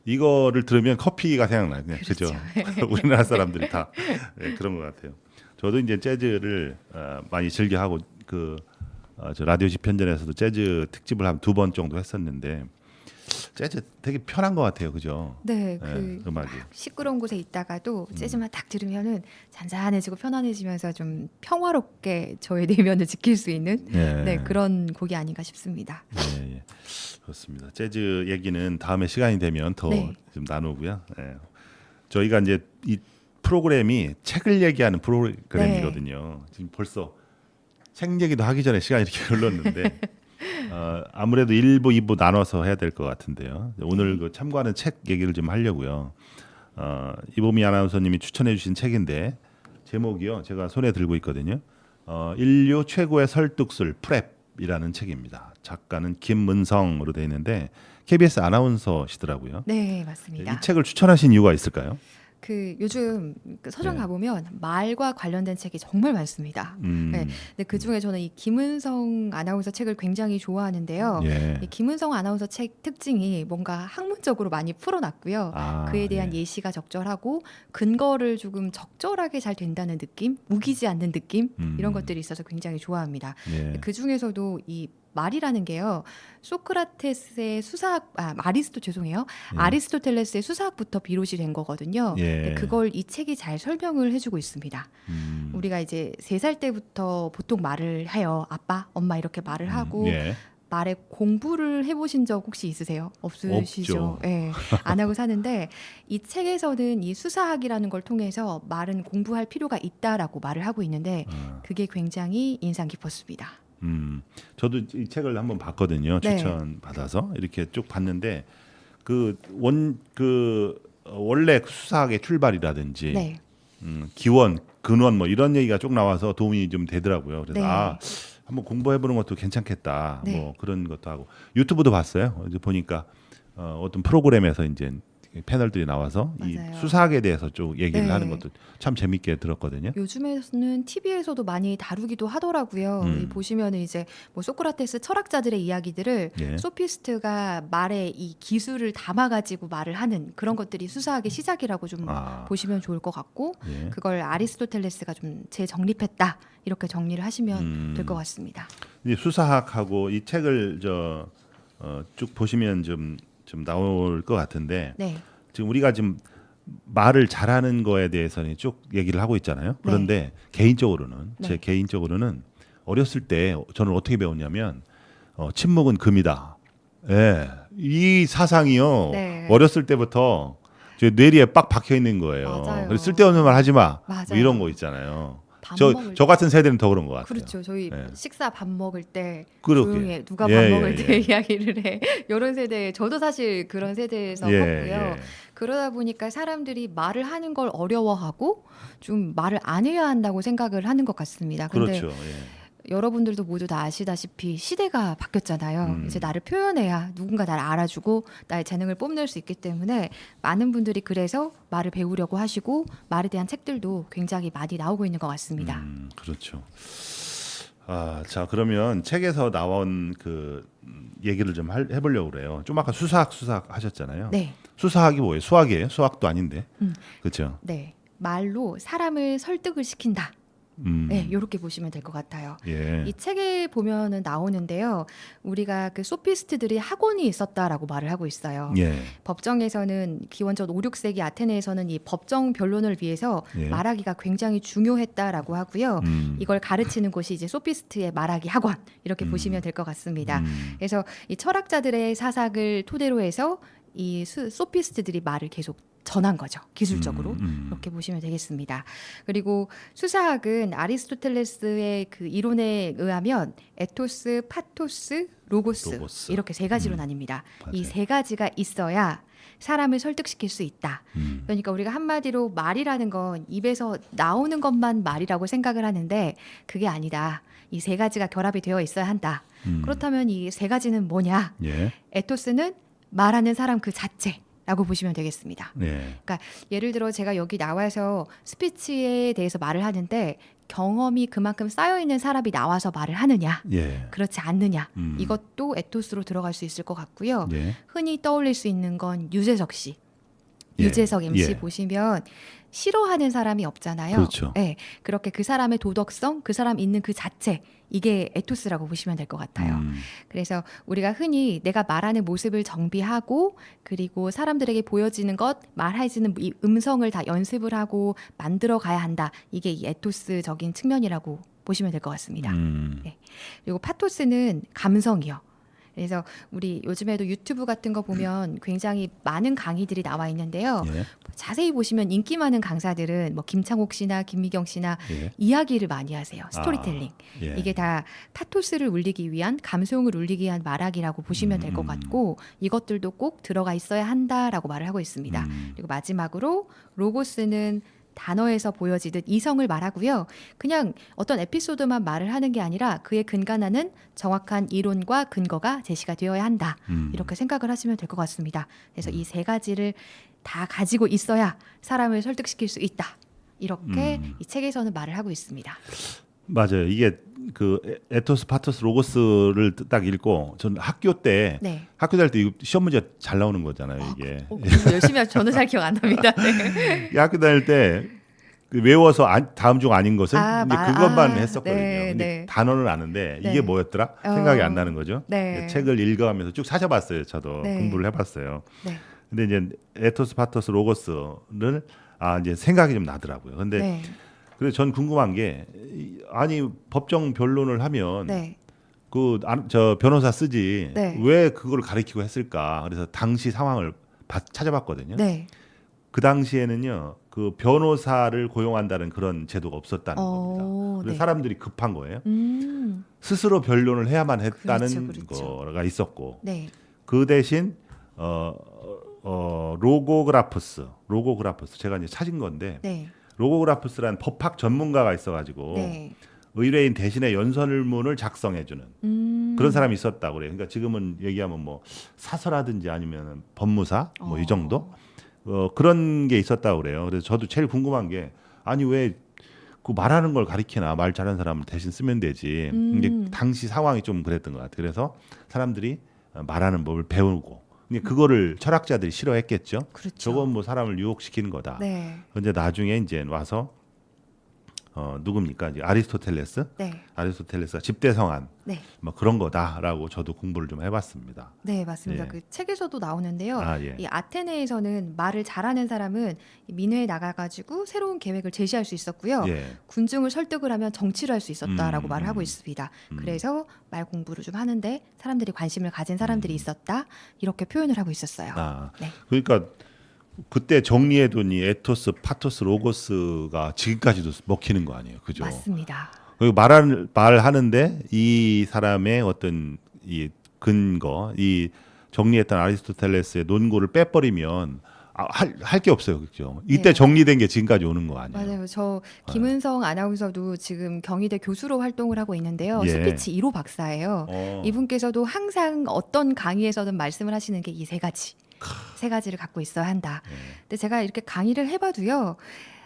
이거를 들으면 커피가 생각나요. 그냥 그죠? 우리나라 사람들이 다 그런 것 같아요. 저도 이제 재즈를 많이 즐겨하고 저 라디오 집현전에서도 재즈 특집을 한 2번 정도 했었는데 재즈 되게 편한 것 같아요, 그죠? 네, 음악이. 시끄러운 곳에 있다가도 재즈만 딱 들으면은 잔잔해지고 편안해지면서 좀 평화롭게 저의 내면을 지킬 수 있는 네, 그런 곡이 아닌가 싶습니다. 네, 그렇습니다. 재즈 얘기는 다음에 시간이 되면 더 좀 나누고요. 저희가 이제 이 프로그램이 책을 얘기하는 프로그램이거든요. 지금 벌써 책 얘기도 하기 전에 시간이 이렇게 흘렀는데. 아무래도 1부, 2부 나눠서 해야 될 것 같은데요. 오늘 그 참고하는 책 얘기를 좀 하려고요. 이보미 아나운서님이 추천해주신 책인데 제목이요. 제가 손에 들고 있거든요. 인류 최고의 설득술 프랩이라는 책입니다. 작가는 김문성으로 되어 있는데 KBS 아나운서시더라고요. 네, 맞습니다. 이 책을 추천하신 이유가 있을까요? 요즘 서점 가보면 말과 관련된 책이 정말 많습니다. 네, 근데 그 중에 저는 이 김은성 아나운서 책을 굉장히 좋아하는데요. 이 김은성 아나운서 책 특징이 뭔가 학문적으로 많이 풀어놨고요. 그에 대한 예시가 적절하고 근거를 조금 적절하게 잘 된다는 느낌, 우기지 않는 느낌 이런 것들이 있어서 굉장히 좋아합니다. 그 중에서도 이 말이라는 게요. 소크라테스의 수사학, 아리스토텔레스의 수사학부터 비롯이 된 거거든요. 그걸 이 책이 잘 설명을 해주고 있습니다. 우리가 이제 3살 때부터 보통 말을 해요. 아빠, 엄마 이렇게 말을 하고 말에 공부를 해보신 적 혹시 있으세요? 없으시죠? 네, 안 하고 사는데 이 책에서는 이 수사학이라는 걸 통해서 말은 공부할 필요가 있다라고 말을 하고 있는데 그게 굉장히 인상 깊었습니다. 저도 이 책을 한번 봤거든요. 추천 받아서 이렇게 쭉 봤는데 원래 수사학의 출발이라든지 기원, 근원 뭐 이런 얘기가 쭉 나와서 도움이 좀 되더라고요. 그래서 한번 공부해보는 것도 괜찮겠다. 뭐 그런 것도 하고 유튜브도 봤어요. 이제 보니까 어떤 프로그램에서 이제 패널들이 나와서 이 수사학에 대해서 쭉 얘기를 하는 것도 참 재밌게 들었거든요. 요즘에는 TV에서도 많이 다루기도 하더라고요. 보시면은 이제 뭐 소크라테스 철학자들의 이야기들을 소피스트가 말에 이 기술을 담아가지고 말을 하는 그런 것들이 수사학의 시작이라고 좀 보시면 좋을 것 같고 그걸 아리스토텔레스가 좀 재정립했다 이렇게 정리를 하시면 될 것 같습니다. 이 수사학하고 이 책을 쭉 보시면 좀 나올 것 같은데 지금 우리가 지금 말을 잘하는 거에 대해서는 쭉 얘기를 하고 있잖아요. 그런데 개인적으로는 제 개인적으로는 어렸을 때 저는 어떻게 배웠냐면 침묵은 금이다. 이 사상이요. 어렸을 때부터 제 뇌리에 빡 박혀 있는 거예요. 그래서 쓸데없는 말 하지 마. 뭐 이런 거 있잖아요. 저 같은 세대는 더 그런 것 같아요. 그렇죠. 저희 식사 밥 먹을 때 조용히 해. 누가 밥 먹을 때 이야기를 해. 이런 세대, 저도 사실 그런 세대에서 컸고요. 그러다 보니까 사람들이 말을 하는 걸 어려워하고 좀 말을 안 해야 한다고 생각을 하는 것 같습니다. 근데 그렇죠. 여러분들도 모두 다 아시다시피 시대가 바뀌었잖아요. 이제 나를 표현해야 누군가 나를 알아주고 나의 재능을 뽐낼 수 있기 때문에 많은 분들이 그래서 말을 배우려고 하시고 말에 대한 책들도 굉장히 많이 나오고 있는 것 같습니다. 그렇죠. 자 그러면 책에서 나온 그 얘기를 좀 해보려고 그래요. 좀 아까 수사학 하셨잖아요. 수사학이 뭐예요? 수학이에요? 수학도 아닌데. 그렇죠. 네, 말로 사람을 설득을 시킨다. 이렇게 보시면 될 것 같아요. 이 책에 보면은 나오는데요. 우리가 그 소피스트들이 학원이 있었다라고 말을 하고 있어요. 법정에서는 기원전 5, 6세기 아테네에서는 이 법정 변론을 위해서 말하기가 굉장히 중요했다라고 하고요. 이걸 가르치는 곳이 이제 소피스트의 말하기 학원 이렇게 보시면 될 것 같습니다. 그래서 이 철학자들의 사상을 토대로 해서 이 소피스트들이 말을 계속 전한 거죠. 기술적으로. 이렇게 보시면 되겠습니다. 그리고 수사학은 아리스토텔레스의 그 이론에 의하면 에토스, 파토스, 로고스 이렇게 3가지로 나뉩니다. 이 3가지가 있어야 사람을 설득시킬 수 있다. 그러니까 우리가 한마디로 말이라는 건 입에서 나오는 것만 말이라고 생각을 하는데 그게 아니다. 이 세 가지가 결합이 되어 있어야 한다. 그렇다면 이 세 가지는 뭐냐? 예. 에토스는 말하는 사람 그 자체라고 보시면 되겠습니다. 예. 그러니까 예를 들어 제가 여기 나와서 스피치에 대해서 말을 하는데 경험이 그만큼 쌓여 있는 사람이 나와서 말을 하느냐, 예. 그렇지 않느냐, 이것도 에토스로 들어갈 수 있을 것 같고요. 예. 흔히 떠올릴 수 있는 건 유재석 씨. 예. 유재석 MC 예. 보시면 싫어하는 사람이 없잖아요. 그렇죠. 네, 그렇게 그 사람의 도덕성, 그 사람 있는 그 자체, 이게 에토스라고 보시면 될 것 같아요. 그래서 우리가 흔히 내가 말하는 모습을 정비하고 그리고 사람들에게 보여지는 것, 말해지는 이 음성을 다 연습을 하고 만들어 가야 한다. 이게 이 에토스적인 측면이라고 보시면 될 것 같습니다. 네. 그리고 파토스는 감성이요. 그래서 우리 요즘에도 유튜브 같은 거 보면 굉장히 많은 강의들이 나와 있는데요. 예. 자세히 보시면 인기 많은 강사들은 뭐 김창옥 씨나 김미경 씨나 예. 이야기를 많이 하세요. 스토리텔링. 예. 이게 다 파토스를 울리기 위한 감성을 울리기 위한 말하기라고 보시면 될 것 같고 이것들도 꼭 들어가 있어야 한다라고 말을 하고 있습니다. 그리고 마지막으로 로고스는 단어에서 보여지듯 이성을 말하고요. 그냥 어떤 에피소드만 말을 하는 게 아니라 그에 근간하는 정확한 이론과 근거가 제시가 되어야 한다. 이렇게 생각을 하시면 될 것 같습니다. 그래서 이 세 가지를 다 가지고 있어야 사람을 설득시킬 수 있다. 이렇게 이 책에서는 말을 하고 있습니다. 맞아요. 이게 그 에토스, 파토스, 로고스를 딱 읽고 저는 학교 때 네. 학교 다닐 때 시험 문제 잘 나오는 거잖아요. 이게 열심히 하죠. 저는 잘 기억 안 납니다. 네. 이 학교 다닐 때 그 외워서 다음 중 아닌 것은 이제 그것만 했었거든요. 네, 근데 네. 단어는 아는데 네. 이게 뭐였더라 생각이 안 나는 거죠. 네. 책을 읽어가면서 쭉 찾아봤어요. 저도 네. 공부를 해봤어요. 네. 근데 이제 에토스, 파토스, 로고스를 이제 생각이 좀 나더라고요. 근데 네. 그래서 전 궁금한 게 아니 법정 변론을 하면 네. 저 변호사 쓰지 네. 왜 그걸 가리키고 했을까? 그래서 당시 상황을 찾아봤거든요. 네. 그 당시에는요, 그 변호사를 고용한다는 그런 제도가 없었다는 겁니다. 그래서 네. 사람들이 급한 거예요. 음. 스스로 변론을 해야만 했다는 그렇죠. 거가 있었고, 네. 그 대신 로고그라프스 제가 이제 찾은 건데 네. 로고그라프스라는 법학 전문가가 있어가지고 네. 의뢰인 대신에 연설문을 작성해주는 그런 사람이 있었다고 그래요. 그러니까 지금은 얘기하면 뭐 사서라든지 아니면 법무사 뭐 이 정도 그런 게 있었다고 그래요. 그래서 저도 제일 궁금한 게 아니 왜 그 말하는 걸 가리키나 말 잘하는 사람을 대신 쓰면 되지. 이게 당시 상황이 좀 그랬던 것 같아요. 그래서 사람들이 말하는 법을 배우고 그거를 철학자들이 싫어했겠죠. 그렇죠. 저건 뭐 사람을 유혹시키는 거다. 네. 근데 나중에 이제 와서 누굽니까? 이제 아리스토텔레스. 네. 아리스토텔레스가 집대성한 네. 뭐 그런 거다라고 저도 공부를 좀 해봤습니다. 네, 맞습니다. 예. 그 책에서도 나오는데요. 예. 이 아테네에서는 말을 잘하는 사람은 민회에 나가가지고 새로운 계획을 제시할 수 있었고요. 예. 군중을 설득을 하면 정치를 할 수 있었다라고 말을 하고 있습니다. 그래서 말 공부를 좀 하는데 사람들이 관심을 가진 사람들이 있었다 이렇게 표현을 하고 있었어요. 네. 그러니까 그때 정리해둔 이 에토스, 파토스, 로고스가 지금까지도 먹히는 거 아니에요, 그죠? 맞습니다. 그리고 말하는데 이 사람의 어떤 이 근거, 이 정리했던 아리스토텔레스의 논고를 빼버리면 할 게 없어요, 그죠? 이때 네. 정리된 게 지금까지 오는 거 아니에요? 맞아요. 저 김은성 아나운서도 지금 경희대 교수로 활동을 하고 있는데요. 예. 스피치 1호 박사예요. 이분께서도 항상 어떤 강의에서든 말씀을 하시는 게 이 세 가지. 세 가지를 갖고 있어야 한다. 근데 제가 이렇게 강의를 해봐도요.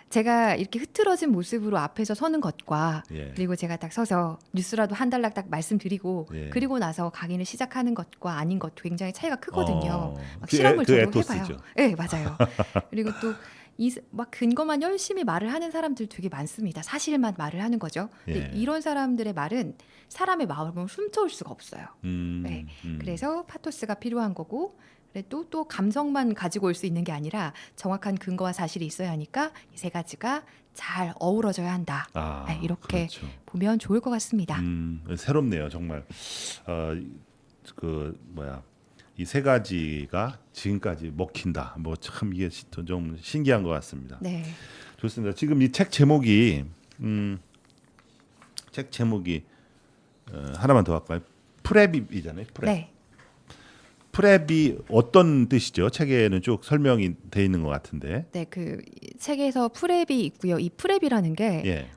제가 이렇게 흐트러진 모습으로 앞에서 서는 것과 예. 그리고 제가 딱 서서 뉴스라도 한 달락 딱 말씀드리고 예. 그리고 나서 강의를 시작하는 것과 아닌 것 굉장히 차이가 크거든요. 막 그 실험을 저도 에토스죠. 해봐요. 네, 맞아요. 그리고 또 막 근거만 열심히 말을 하는 사람들 되게 많습니다. 사실만 말을 하는 거죠. 근데 예. 이런 사람들의 말은 사람의 마음을 훔쳐올 수가 없어요. 네. 그래서 파토스가 필요한 거고 그래도 또 감성만 가지고 올 수 있는 게 아니라 정확한 근거와 사실이 있어야 하니까 이 세 가지가 잘 어우러져야 한다. 네, 이렇게 그렇죠. 보면 좋을 것 같습니다. 새롭네요, 정말. 이 세 가지가 지금까지 먹힌다. 뭐 참 이게 좀 신기한 것 같습니다. 네. 좋습니다. 지금 이 책 제목이 하나만 더 할까요? 프렙이잖아요. 프렙. 네. 프렙이 어떤 뜻이죠? 책에는 쭉 설명이 돼 있는 것 같은데. 네, 그 책에서 프렙이 있고요. 이 프렙이라는 게 예.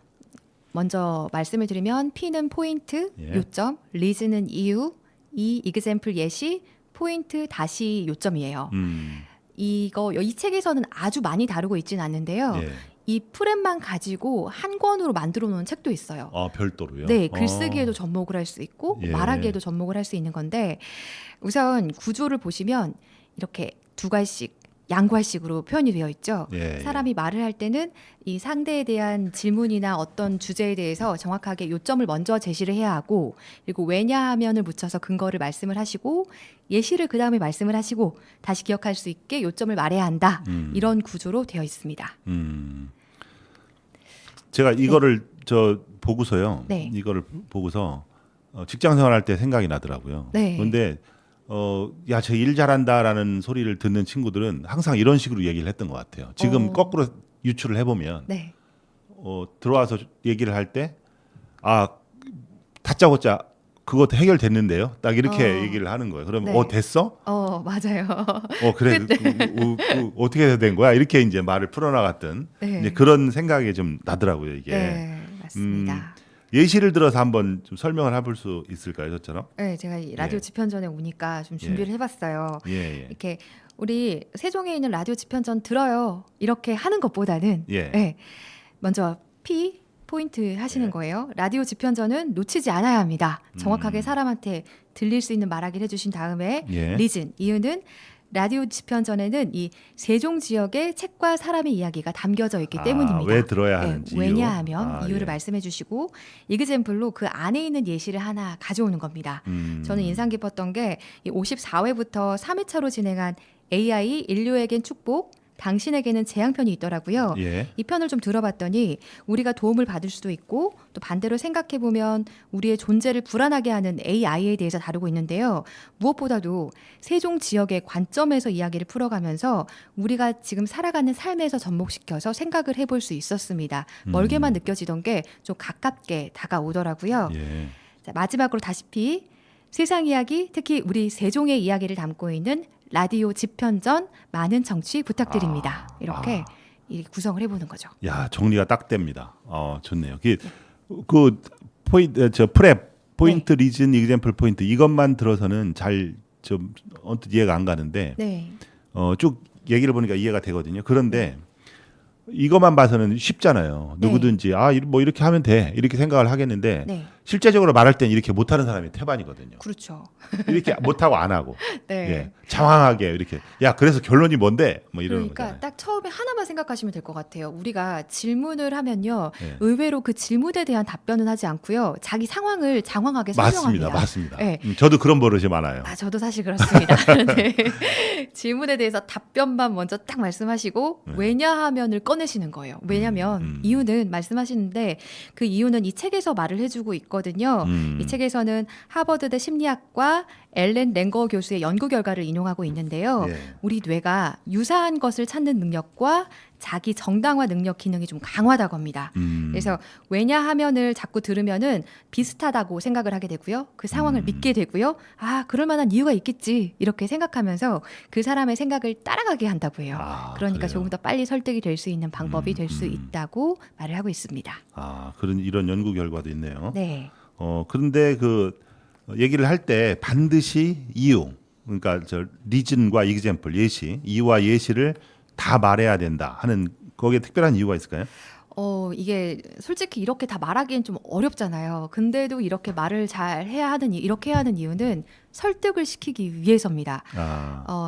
먼저 말씀을 드리면 P는 포인트, 예. 요점, 리즈는 이유, 이 example 예시, 포인트 다시 요점이에요. 이 책에서는 아주 많이 다루고 있지는 않는데요. 예. 이 프렘만 가지고 한 권으로 만들어 놓은 책도 있어요. 별도로요? 네, 글쓰기에도 접목을 할 수 있고 예. 말하기에도 접목을 할 수 있는 건데 우선 구조를 보시면 이렇게 두 갈씩 양괄식으로 표현이 되어 있죠. 예, 사람이 말을 할 때는 이 상대에 대한 질문이나 어떤 주제에 대해서 정확하게 요점을 먼저 제시를 해야 하고 그리고 왜냐하면을 붙여서 근거를 말씀을 하시고 예시를 그 다음에 말씀을 하시고 다시 기억할 수 있게 요점을 말해야 한다. 이런 구조로 되어 있습니다. 제가 이거를 저 보고서요. 네. 이거를 보고서 직장 생활할 때 생각이 나더라고요. 네. 그런데 야, 저 일 잘한다라는 소리를 듣는 친구들은 항상 이런 식으로 얘기를 했던 것 같아요. 지금 거꾸로 유추를 해보면 네. 들어와서 얘기를 할 때 다짜고짜 그거 해결됐는데요. 딱 이렇게 얘기를 하는 거예요. 그러면 네. 됐어? 맞아요. 그래. 어떻게 된 거야? 이렇게 이제 말을 풀어나갔던 네. 이제 그런 생각이 좀 나더라고요. 이게. 네, 맞습니다. 예시를 들어서 한번 좀 설명을 해볼 수 있을까요, 저처럼? 네, 제가 이 라디오 예. 집현전에 오니까 좀 준비를 해봤어요. 예. 이렇게 우리 세종에 있는 라디오 집현전 들어요. 이렇게 하는 것보다는 예. 네, 먼저 P 포인트 하시는 예. 거예요. 라디오 집현전은 놓치지 않아야 합니다. 정확하게 사람한테 들릴 수 있는 말하기를 해주신 다음에 예. 리즌 이유는 라디오 집현전에는 이 세종 지역의 책과 사람의 이야기가 담겨져 있기 때문입니다. 왜 들어야 하는지. 왜냐하면 이유를 예. 말씀해 주시고 이그젬플로 그 안에 있는 예시를 하나 가져오는 겁니다. 저는 인상 깊었던 게 54회부터 3회차로 진행한 AI 인류에겐 축복, 당신에게는 재앙편이 있더라고요. 예. 이 편을 좀 들어봤더니 우리가 도움을 받을 수도 있고 또 반대로 생각해보면 우리의 존재를 불안하게 하는 AI에 대해서 다루고 있는데요. 무엇보다도 세종 지역의 관점에서 이야기를 풀어가면서 우리가 지금 살아가는 삶에서 접목시켜서 생각을 해볼 수 있었습니다. 멀게만 느껴지던 게 좀 가깝게 다가오더라고요. 예. 자, 마지막으로 다시피 세상 이야기, 특히 우리 세종의 이야기를 담고 있는 라디오 집현전 많은 청취 부탁드립니다. 이렇게 구성을 해보는 거죠. 야, 정리가 딱 됩니다. 좋네요. 그 포인트 포인트 리즌 이그젬플 포인트 이것만 들어서는 잘 좀 언뜻 이해가 안 가는데 네. 쭉 얘기를 보니까 이해가 되거든요. 그런데 이것만 봐서는 쉽잖아요. 네. 누구든지 뭐 이렇게 하면 돼 이렇게 생각을 하겠는데 네. 실제적으로 말할 땐 이렇게 못하는 사람이 태반이거든요. 그렇죠. 이렇게 못하고 안 하고 네. 예, 장황하게 이렇게 그래서 결론이 뭔데 뭐 이러는 그러니까 거잖아요. 딱 처음에 하나만 생각하시면 될 것 같아요. 우리가 질문을 하면요, 네. 의외로 그 질문에 대한 답변은 하지 않고요, 자기 상황을 장황하게 설명합니다. 맞습니다. 네. 저도 그런 버릇이 많아요. 저도 사실 그렇습니다. 네. 질문에 대해서 답변만 먼저 딱 말씀하시고 왜냐하면을 꺼내시는 거예요. 왜냐면 이유는 말씀하시는데 그 이유는 이 책에서 말을 해주고 있거든요. 이 책에서는 하버드대 심리학과 엘렌 랭거 교수의 연구 결과를 인용하고 있는데요. 예. 우리 뇌가 유사한 것을 찾는 능력과 자기 정당화 능력 기능이 좀 강하다고 합니다. 그래서 왜냐하면을 자꾸 들으면은 비슷하다고 생각을 하게 되고요. 그 상황을 믿게 되고요. 그럴 만한 이유가 있겠지 이렇게 생각하면서 그 사람의 생각을 따라가게 한다고 해요. 그러니까 그래요? 조금 더 빨리 설득이 될 수 있는 방법이 될 수 있다고 말을 하고 있습니다. 이런 연구 결과도 있네요. 네. 그런데 그 얘기를 할 때 반드시 이유, 그러니까 리즌과 이그젬플 예시, 이유와 예시를 다 말해야 된다 하는 거기에 특별한 이유가 있을까요? 이게 솔직히 이렇게 다 말하기엔 좀 어렵잖아요. 근데도 이렇게 말을 잘 이렇게 해야 하는 이유는 설득을 시키기 위해서입니다.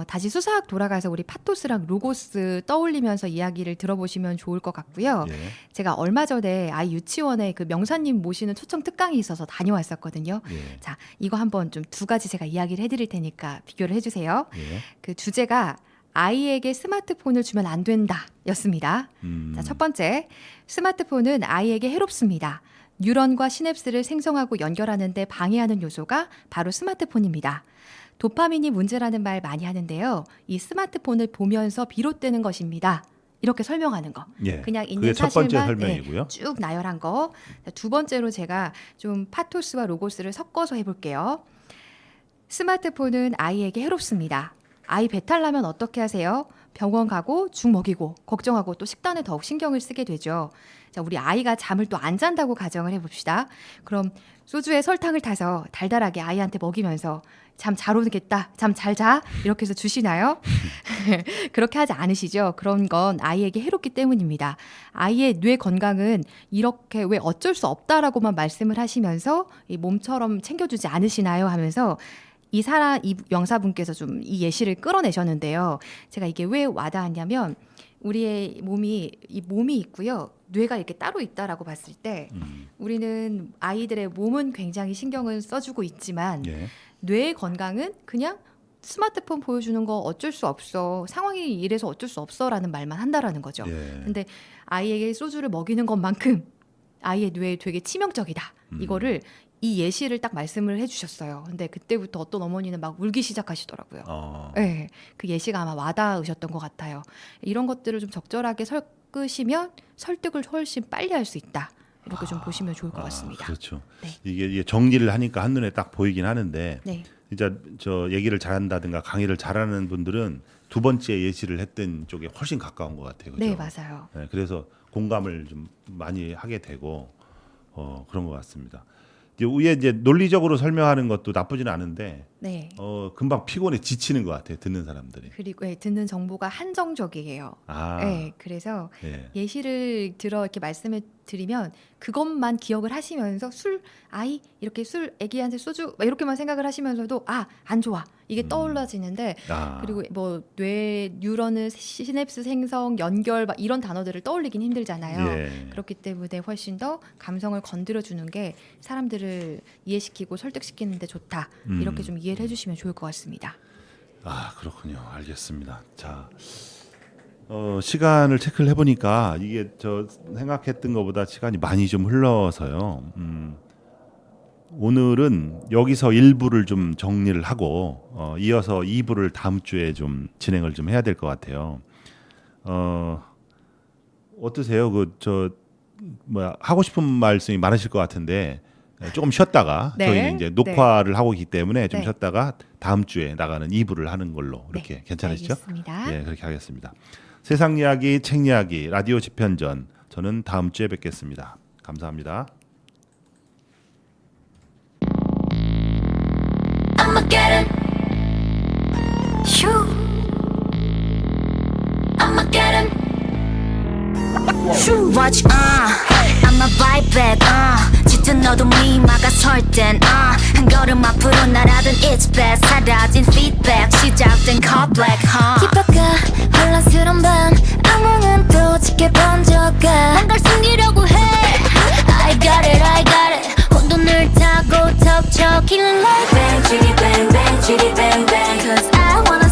다시 수사학 돌아가서 우리 파토스랑 로고스 떠올리면서 이야기를 들어보시면 좋을 것 같고요. 예. 제가 얼마 전에 아이 유치원에 그 명사님 모시는 초청 특강이 있어서 다녀왔었거든요. 예. 자, 이거 한번 좀 두 가지 제가 이야기를 해드릴 테니까 비교를 해주세요. 예. 그 주제가 아이에게 스마트폰을 주면 안 된다 였습니다. 자, 첫 번째, 스마트폰은 아이에게 해롭습니다. 뉴런과 시냅스를 생성하고 연결하는 데 방해하는 요소가 바로 스마트폰입니다. 도파민이 문제라는 말 많이 하는데요. 이 스마트폰을 보면서 비롯되는 것입니다. 이렇게 설명하는 거. 예. 그냥 있는 그게 첫 번째 사실만 설명이고요. 쭉 나열한 거. 자, 두 번째로 제가 좀 파토스와 로고스를 섞어서 해볼게요. 스마트폰은 아이에게 해롭습니다. 아이 배탈 나면 어떻게 하세요? 병원 가고 죽 먹이고 걱정하고 또 식단에 더욱 신경을 쓰게 되죠. 자, 우리 아이가 잠을 또 안 잔다고 가정을 해봅시다. 그럼 소주에 설탕을 타서 달달하게 아이한테 먹이면서 잠 잘 오겠다, 잠 잘 자 이렇게 해서 주시나요? 그렇게 하지 않으시죠. 그런 건 아이에게 해롭기 때문입니다. 아이의 뇌 건강은 이렇게 왜 어쩔 수 없다라고만 말씀을 하시면서 이 몸처럼 챙겨주지 않으시나요? 하면서 이 영사분께서 좀 이 예시를 끌어내셨는데요. 제가 이게 왜 와닿았냐면 우리의 몸이 있고요. 뇌가 이렇게 따로 있다라고 봤을 때 우리는 아이들의 몸은 굉장히 신경을 써주고 있지만 예. 뇌의 건강은 그냥 스마트폰 보여주는 거 어쩔 수 없어. 상황이 이래서 어쩔 수 없어라는 말만 한다라는 거죠. 예. 근데 아이에게 소주를 먹이는 것만큼 아이의 뇌에 되게 치명적이다. 이거를 이 예시를 딱 말씀을 해주셨어요. 근데 그때부터 어떤 어머니는 막 울기 시작하시더라고요. 네, 그 예시가 아마 와닿으셨던 것 같아요. 이런 것들을 좀 적절하게 섞으시면 설득을 훨씬 빨리 할 수 있다. 이렇게 좀 보시면 좋을 것 같습니다. 그렇죠. 네. 이게 정리를 하니까 한눈에 딱 보이긴 하는데 네. 진짜 저 얘기를 잘한다든가 강의를 잘하는 분들은 두 번째 예시를 했던 쪽에 훨씬 가까운 것 같아요. 그죠? 네, 맞아요. 네, 그래서 공감을 좀 많이 하게 되고 그런 것 같습니다. 위에 이제 논리적으로 설명하는 것도 나쁘지는 않은데 네. 금방 피곤해 지치는 것 같아요. 듣는 사람들이. 그리고 듣는 정보가 한정적이에요. 아, 네, 그래서 예. 예시를 들어 이렇게 말씀을 드리면 그것만 기억을 하시면서 아이 이렇게 애기한테 소주 막 이렇게만 생각을 하시면서도 안 좋아 이게 떠올라지는데 그리고 뭐 뇌 뉴런을 시냅스 생성 연결 막 이런 단어들을 떠올리긴 힘들잖아요. 예. 그렇기 때문에 훨씬 더 감성을 건드려 주는 게 사람들을 이해시키고 설득시키는 데 좋다. 이렇게 좀 이해를 해주시면 좋을 것 같습니다. 그렇군요. 알겠습니다. 자, 시간을 체크를 해보니까 이게 저 생각했던 것보다 시간이 많이 좀 흘러서요. 오늘은 여기서 1부를 좀 정리를 하고 이어서 2부를 다음 주에 좀 진행을 좀 해야 될 것 같아요. 어떠세요? 하고 싶은 말씀이 많으실 것 같은데 조금 쉬었다가 네. 저희는 이제 녹화를 하고 있기 때문에 좀 네. 쉬었다가 다음 주에 나가는 2부를 하는 걸로 이렇게 네, 괜찮으시죠? 알겠습니다. 네, 그렇게 하겠습니다. 세상 이야기, 책 이야기, 라디오 집현전. 저는 다음 주에 뵙겠습니다. 감사합니다. I'ma get him. Shoo. I'ma get him. Shoo. Watch, I'ma bite back, 짙은 어둠이 막아설 땐, 한 걸음 앞으로 날아든 it's best. 사라진 feedback, 시작된 car black, 뒷바퀴 혼란스러운 밤, 악몽은 또 짙게 번져가. 뭔가 숨기려고 해. I got it. 혼돈을 타고 턱쳐 killing like bang, chitty bang, bang, chitty bang, bang. Cause I wanna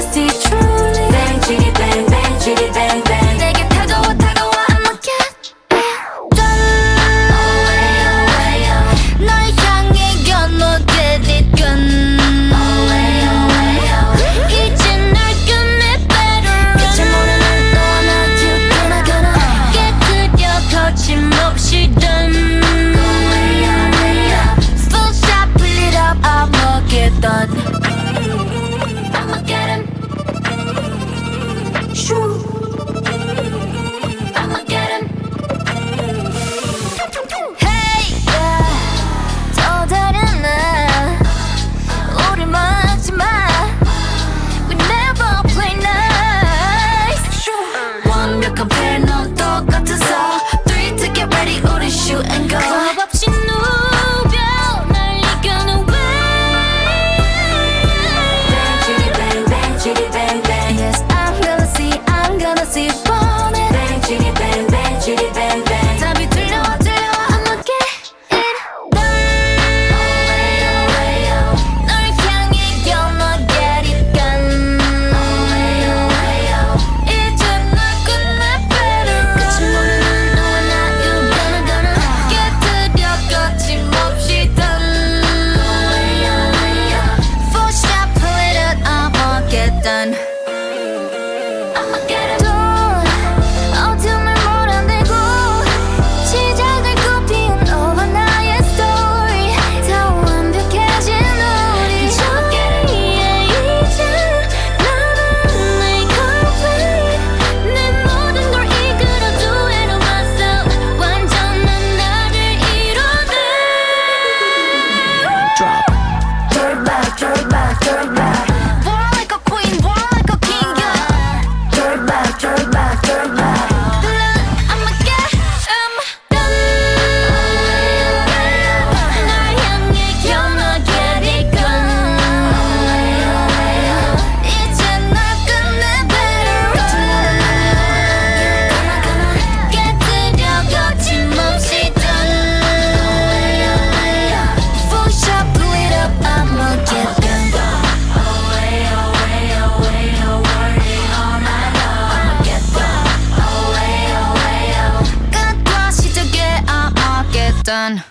see truly. Bang, chitty bang, bang, chitty bang, bang. 내게 다가와, I'ma get it done. 널 향해 건너get it done. 이제 날 끝내 better. 끝을 모르는 너와 나 gonna 깨끗여 거침없이 done. Full shot, pull it up, I'ma get done. I'ma get him. Shoo. I'ma get him. Hey, yeah. 또 다른 날 우릴 막지 마. We never play nice. 완벽한 패널 똑같아서 3 to get ready 우리 shoot and go. 겁 없이 누벼 날 이겨는 way. Bang chitty bang bang chitty bang bang. Yes I'm gonna see bombing. Bang chitty bang bang chitty bang bang. 답이 들려와 I'ma get it done. 널 향해 gonna get it done. 이제 날 끝내 better. 끝을 모르는 너와 나 you gonna 깨뜨려 거침없이 done. Full stop, pull it up, I'ma get done. I'ma get it done. 어둠을 몰아내고 시작을 꽃피운 너와 나의 story. 더 완벽해진 우리 저기에 이제 나는 내 done.